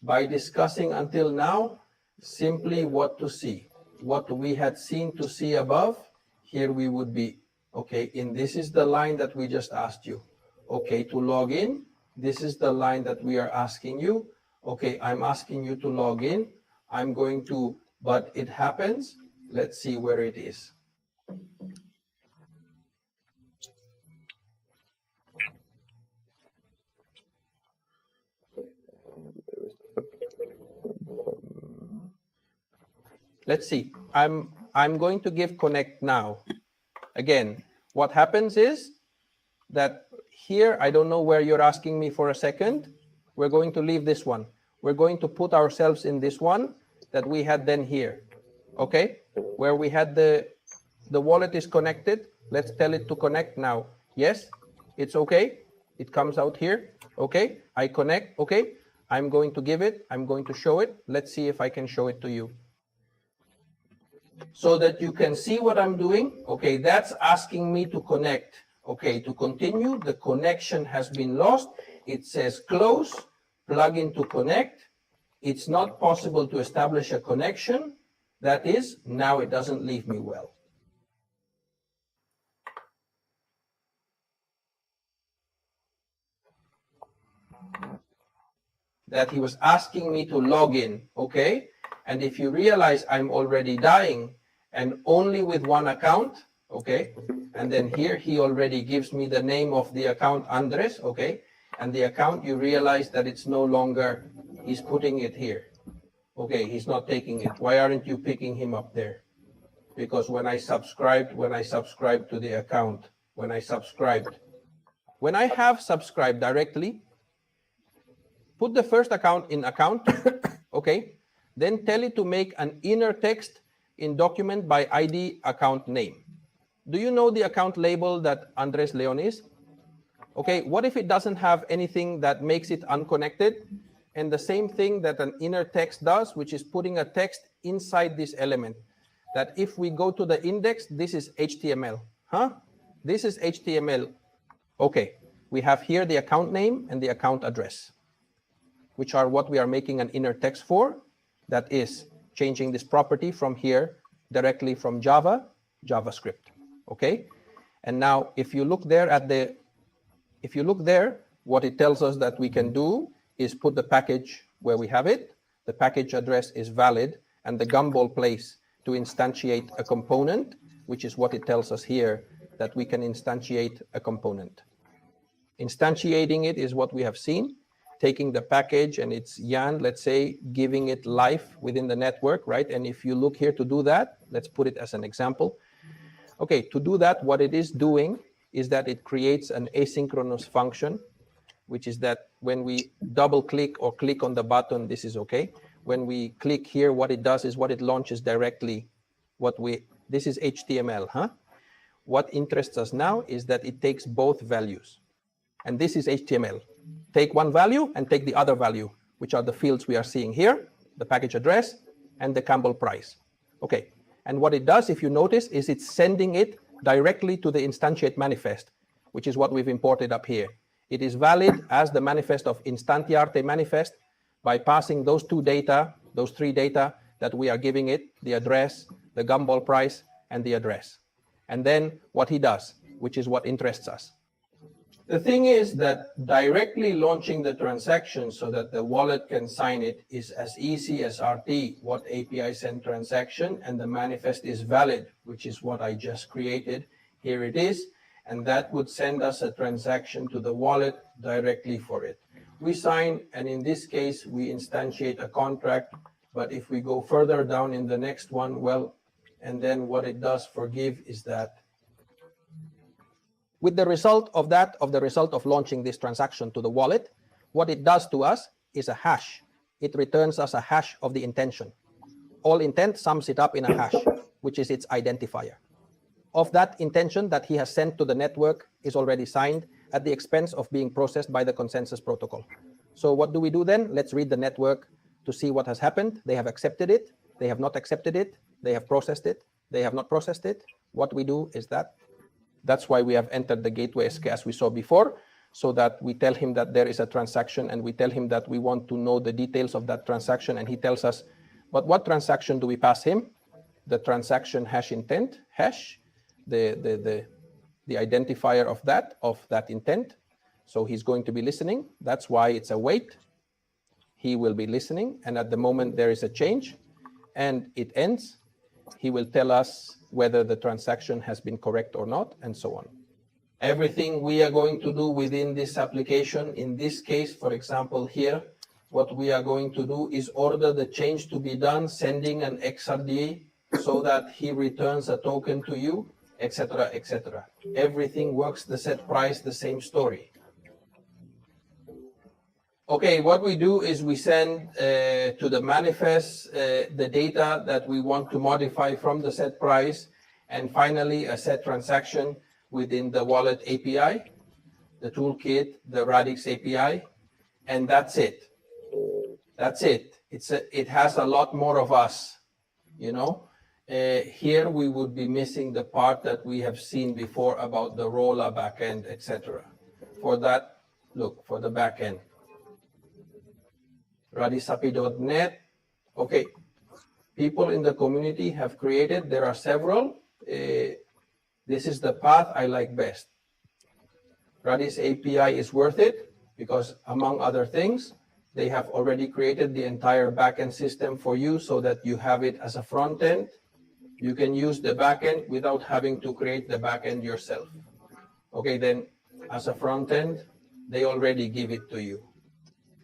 Speaker 2: By discussing until now, simply what to see. What we had seen to see above, here we would be. Okay, and this is the line that we just asked you. Okay, to log in, this is the line that we are asking you. Okay, I'm asking you to log in. I'm going to, but it happens. Let's see where it is. Let's see. I'm going to give connect now. Again, what happens is that here, I don't know where you're asking me for a second. We're going to leave this one. We're going to put ourselves in this one that we had then here. Okay? Where we had the wallet is connected. Let's tell it to connect now. Yes, it's okay. It comes out here. Okay, I connect. Okay, I'm going to give it. I'm going to show it. Let's see if I can show it to you, so that you can see what I'm doing. Okay, that's asking me to connect. Okay, to continue, the connection has been lost. It says close, plug in to connect. It's not possible to establish a connection. That is, now it doesn't leave me well. That he was asking me to log in, okay? And if you realize I'm already dying and only with one account, okay? And then here he already gives me the name of the account, Andres, okay? And the account, you realize that it's no longer, he's putting it here. Okay, he's not taking it. Why aren't you picking him up there? Because when I subscribed to the account, when I have subscribed directly, put the first account in account, okay? Then tell it to make an inner text in document by ID account name. Do you know the account label that Andres Leon is? Okay, what if it doesn't have anything that makes it unconnected? And the same thing that an inner text does, which is putting a text inside this element. That if we go to the index, this is HTML. Huh? This is HTML. Okay, we have here the account name and the account address, which are what we are making an inner text for. That is changing this property from here directly from Java, JavaScript. Okay, and now if you look there what it tells us that we can do is put the package where we have it. The package address is valid, and the gumball place to instantiate a component, which is what it tells us here, that we can instantiate a component. Instantiating it is what we have seen, taking the package and it's Jan, let's say, giving it life within the network, right? And if you look here to do that, let's put it as an example. Okay, to do that, what it is doing is that it creates an asynchronous function, which is that when we double click or click on the button, this is okay. When we click here, what it does is what it launches directly. This is HTML, huh? What interests us now is that it takes both values. And this is HTML. Take one value and take the other value, which are the fields we are seeing here, the package address and the Campbell price. Okay, and what it does, if you notice, is it's sending it directly to the instantiate manifest, which is what we've imported up here. It is valid as the manifest of Instantiarte manifest by passing those three data that we are giving it, the address, the gumball price, and the address. And then what he does, which is what interests us. The thing is that directly launching the transaction so that the wallet can sign it is as easy as RT, what API send transaction, and the manifest is valid, which is what I just created. Here it is, and that would send us a transaction to the wallet directly for it. We sign, and in this case, we instantiate a contract, but if we go further down in the next one, well, and then what it does for give is that with the result of launching this transaction to the wallet, what it does to us is a hash. It returns us a hash of the intention. All intent sums it up in a hash, which is its identifier. Of that intention that he has sent to the network is already signed at the expense of being processed by the consensus protocol. So what do we do then? Let's read the network to see what has happened. They have accepted it. They have not accepted it. They have processed it. They have not processed it. What we do is that's why we have entered the gateway SK as we saw before, so that we tell him that there is a transaction and we tell him that we want to know the details of that transaction, and he tells us But what transaction do we pass him? The transaction hash intent hash, the identifier of that intent. So he's going to be listening. That's why it's a wait. He will be listening, and at the moment there is a change and it ends, he will tell us whether the transaction has been correct or not, and so on. Everything we are going to do within this application, in this case, for example, here, what we are going to do is order the change to be done, sending an XRD so that he returns a token to you, etc., etc. Everything works the set price, the same story. Okay, what we do is we send to the manifest the data that we want to modify from the set price, and finally a set transaction within the wallet API, the toolkit, the Radix API, and that's it. That's it. It has a lot more of us, you know. Here we would be missing the part that we have seen before about the Rolla backend, etc. For that, look, for the backend. Radisapi.net. Okay, people in the community have created, there are several. This is the path I like best. Radix API is worth it because, among other things, they have already created the entire backend system for you so that you have it as a front end. You can use the backend without having to create the backend yourself. Okay, then as a front end, they already give it to you.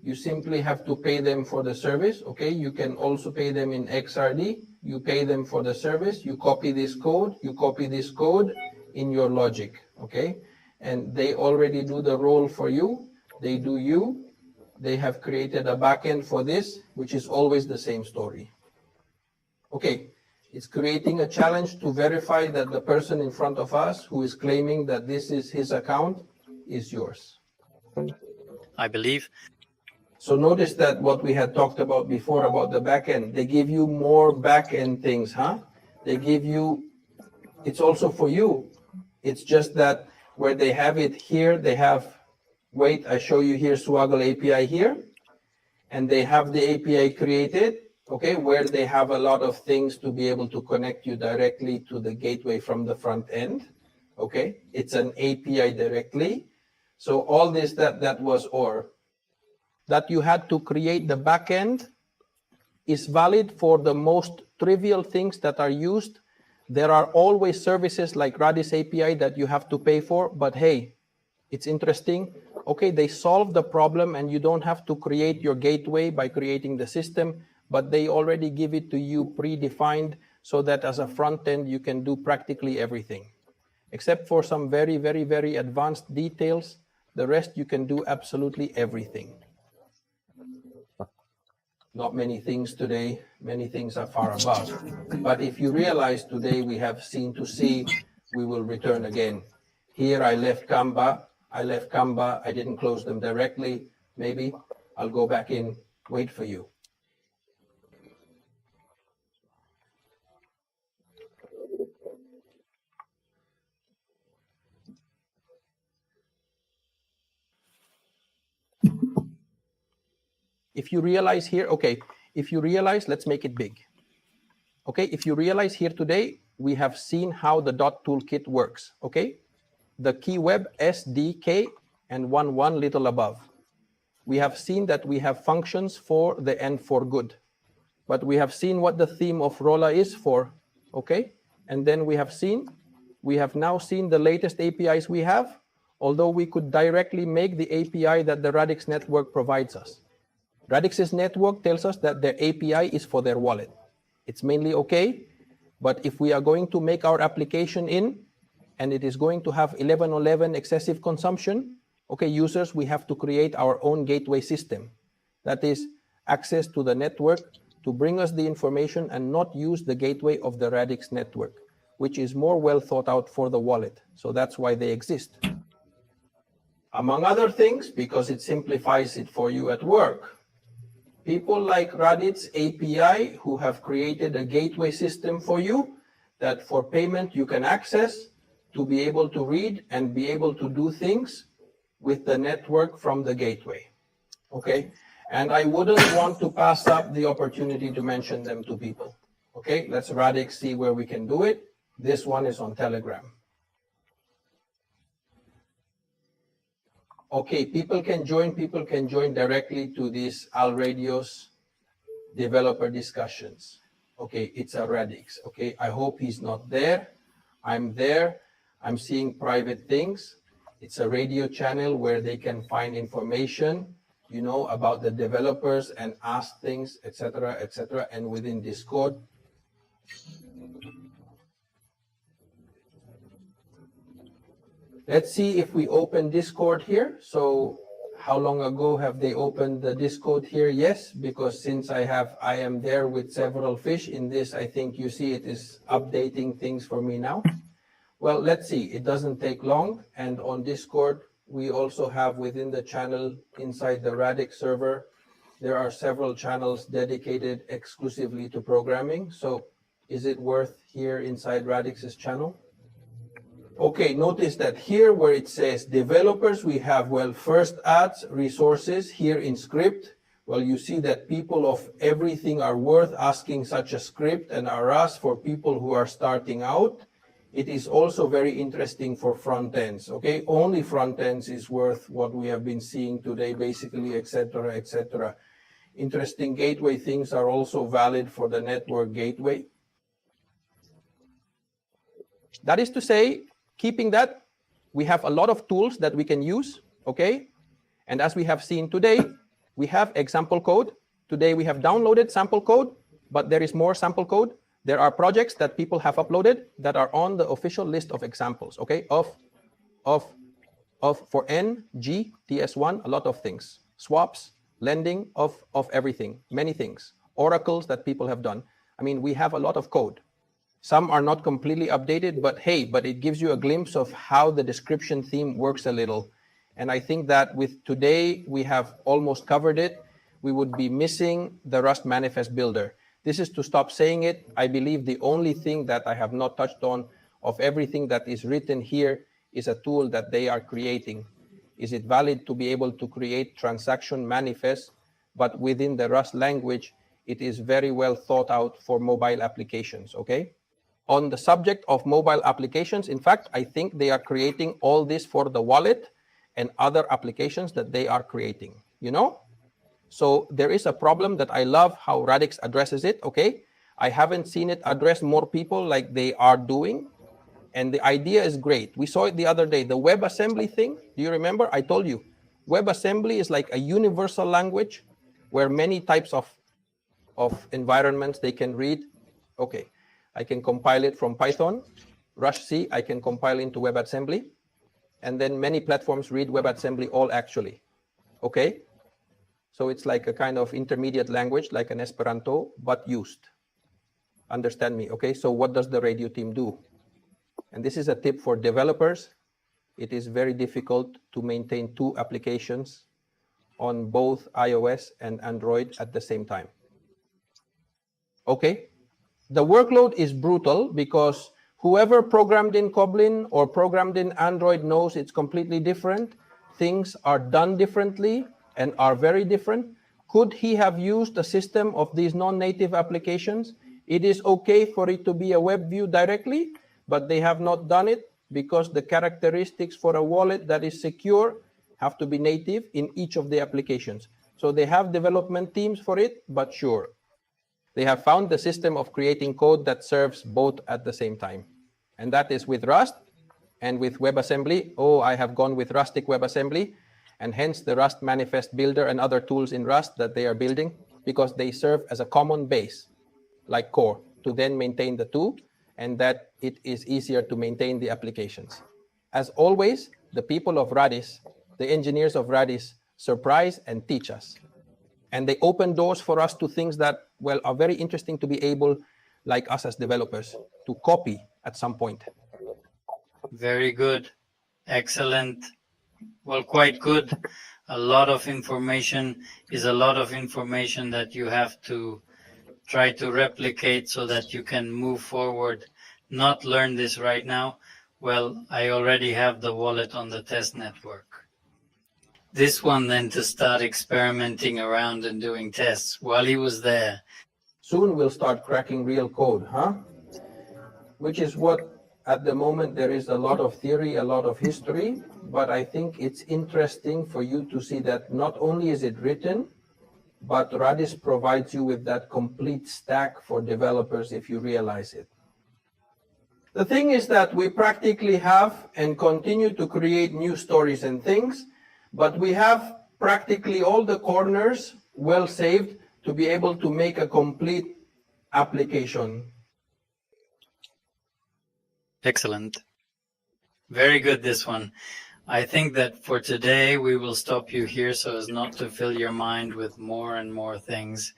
Speaker 2: You simply have to pay them for the service. Okay, you can also pay them in XRD. You pay them for the service. You copy this code. You copy this code in your logic. Okay, and they already do the role for you. They do you. They have created a backend for this, which is always the same story. Okay, it's creating a challenge to verify that the person in front of us who is claiming that this is his account is yours.
Speaker 1: I believe.
Speaker 2: So notice that what we had talked about before about the backend, they give you more backend things, huh? They give you, it's also for you. It's just that where they have it here, they have, wait, I show you here Swaggle API here, and they have the API created, okay, where they have a lot of things to be able to connect you directly to the gateway from the front end, okay? It's an API directly. So all this, that was OR. That you had to create the backend is valid for the most trivial things that are used. There are always services like Radix API that you have to pay for, but hey, it's interesting. Okay, they solve the problem and you don't have to create your gateway by creating the system, but they already give it to you predefined so that as a front end, you can do practically everything. Except for some very, very, very advanced details, the rest you can do absolutely everything. Not many things today, many things are far above. But if you realize today we have seen to see, we will return again. Here I left Canva, I didn't close them directly. Maybe I'll go back in, wait for you. If you realize here, okay, if you realize, let's make it big. Okay, if you realize here today, we have seen how the dot toolkit works, okay? The key web SDK and 1.1 little above. We have seen that we have functions for the end for good, but we have seen what the theme of Rolla is for, okay? And then we have now seen the latest APIs we have, although we could directly make the API that the Radix network provides us. Radix's network tells us that their API is for their wallet. It's mainly okay, but if we are going to make our application in, and it is going to have 1111 excessive consumption, okay, users, we have to create our own gateway system. That is access to the network to bring us the information and not use the gateway of the Radix network, which is more well thought out for the wallet. So that's why they exist. Among other things, because it simplifies it for you at work. People like Radix API who have created a gateway system for you that for payment you can access to be able to read and be able to do things with the network from the gateway. Okay, And I wouldn't want to pass up the opportunity to mention them to people. Okay, let's Radix see where we can do it. This one is on Telegram. Okay, people can join directly to these Alradios developer discussions. Okay, it's a Radix. Okay, I hope he's not there. I'm there. I'm seeing private things. It's a radio channel where they can find information, you know, about the developers and ask things, etc., etc. And within Discord. Let's see if we open Discord here. So how long ago have they opened the Discord here? Yes, because since I am there with several fish in this, I think you see it is updating things for me now. Well, let's see. It doesn't take long. And on Discord, we also have within the channel inside the Radix server, there are several channels dedicated exclusively to programming. So is it worth here inside Radix's channel? Okay, notice that here where it says developers, we have, well, first ads, resources here in script. Well, you see that people of everything are worth asking such a script and are asked for people who are starting out. It is also very interesting for front ends, okay? Only front ends is worth what we have been seeing today, basically, etc., etc. Interesting gateway things are also valid for the network gateway.
Speaker 4: That is to say, keeping that, we have a lot of tools that we can use, okay? And as we have seen today, we have example code. Today we have downloaded sample code, but there is more sample code. There are projects that people have uploaded that are on the official list of examples, okay? For N, G, TS1, a lot of things. Swaps, lending of everything, many things. Oracles that people have done. I mean, we have a lot of code. Some are not completely updated, but hey, but it gives you a glimpse of how the description theme works a little. And I think that with today, we have almost covered it. We would be missing the Rust manifest builder. This is to stop saying it. I believe the only thing that I have not touched on of everything that is written here is a tool that they are creating. Is it valid to be able to create transaction manifests, but within the Rust language, it is very well thought out for mobile applications, okay? On the subject of mobile applications, in fact, I think they are creating all this for the wallet and other applications that they are creating, you know? So there is a problem that I love how Radix addresses it, okay? I haven't seen it address more people like they are doing. And the idea is great. We saw it the other day, the WebAssembly thing. Do you remember? I told you, WebAssembly is like a universal language where many types of environments they can read. Okay, I can compile it from Python. Rush C, I can compile into WebAssembly. And then many platforms read WebAssembly all actually, okay? So it's like a kind of intermediate language, like an Esperanto, but used. Understand me, okay? So what does the radio team do? And this is a tip for developers. It is very difficult to maintain two applications on both iOS and Android at the same time. Okay, the workload is brutal because whoever programmed in Kotlin or programmed in Android knows it's completely different. Things are done differently and are very different. Could he have used a system of these non-native applications? It is okay for it to be a web view directly, but they have not done it because the characteristics for a wallet that is secure have to be native in each of the applications. So they have development teams for it, but sure. They have found the system of creating code that serves both at the same time. And that is with Rust and with WebAssembly. Oh, I have gone with Rustic WebAssembly, and hence the Rust manifest builder and other tools in Rust that they are building, because they serve as a common base, like core, to then maintain the two, and that it is easier to maintain the applications. As always, the people of Radix, the engineers of Radix, surprise and teach us. And they open doors for us to things that, well, are very interesting to be able, like us as developers, to copy at some point.
Speaker 1: Very good. Excellent. Well, quite good. A lot of information is a lot of information that you have to try to replicate so that you can move forward. Not learn this right now. Well, I already have the wallet on the test network. this one then to start experimenting around and doing tests while he was there.
Speaker 4: Soon we'll start cracking real code, huh? Which is what, at the moment, there is a lot of theory, a lot of history, but I think it's interesting for you to see that not only is it written, but Radix provides you with that complete stack for developers if you realize it. The thing is that we practically have and continue to create new stories and things, but we have practically all the corners well saved to be able to make a complete application.
Speaker 1: Excellent. Very good, this one. I think that for today we will stop you here so as not to fill your mind with more and more things.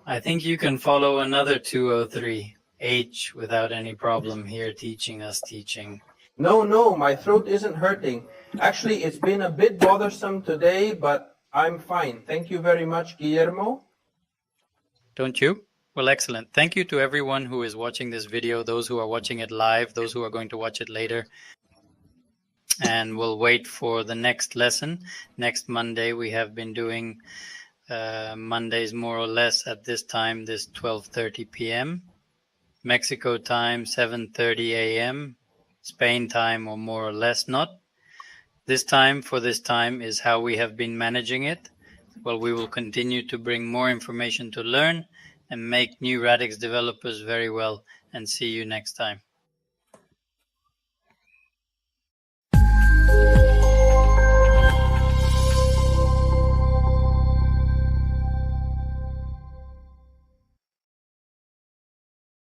Speaker 1: I think you can follow another 203H without any problem here teaching us teaching.
Speaker 4: No, my throat isn't hurting. Actually, it's been a bit bothersome today, but I'm fine. Thank you very much, Guillermo.
Speaker 1: Don't you? Well, excellent. Thank you to everyone who is watching this video, those who are watching it live, those who are going to watch it later. And we'll wait for the next lesson. Next Monday, we have been doing Mondays more or less at this time, this 12:30 p.m. Mexico time, 7:30 a.m. Spain time, or more or less not. This time is how we have been managing it. Well, we will continue to bring more information to learn and make new Radix developers very well, and see you next time.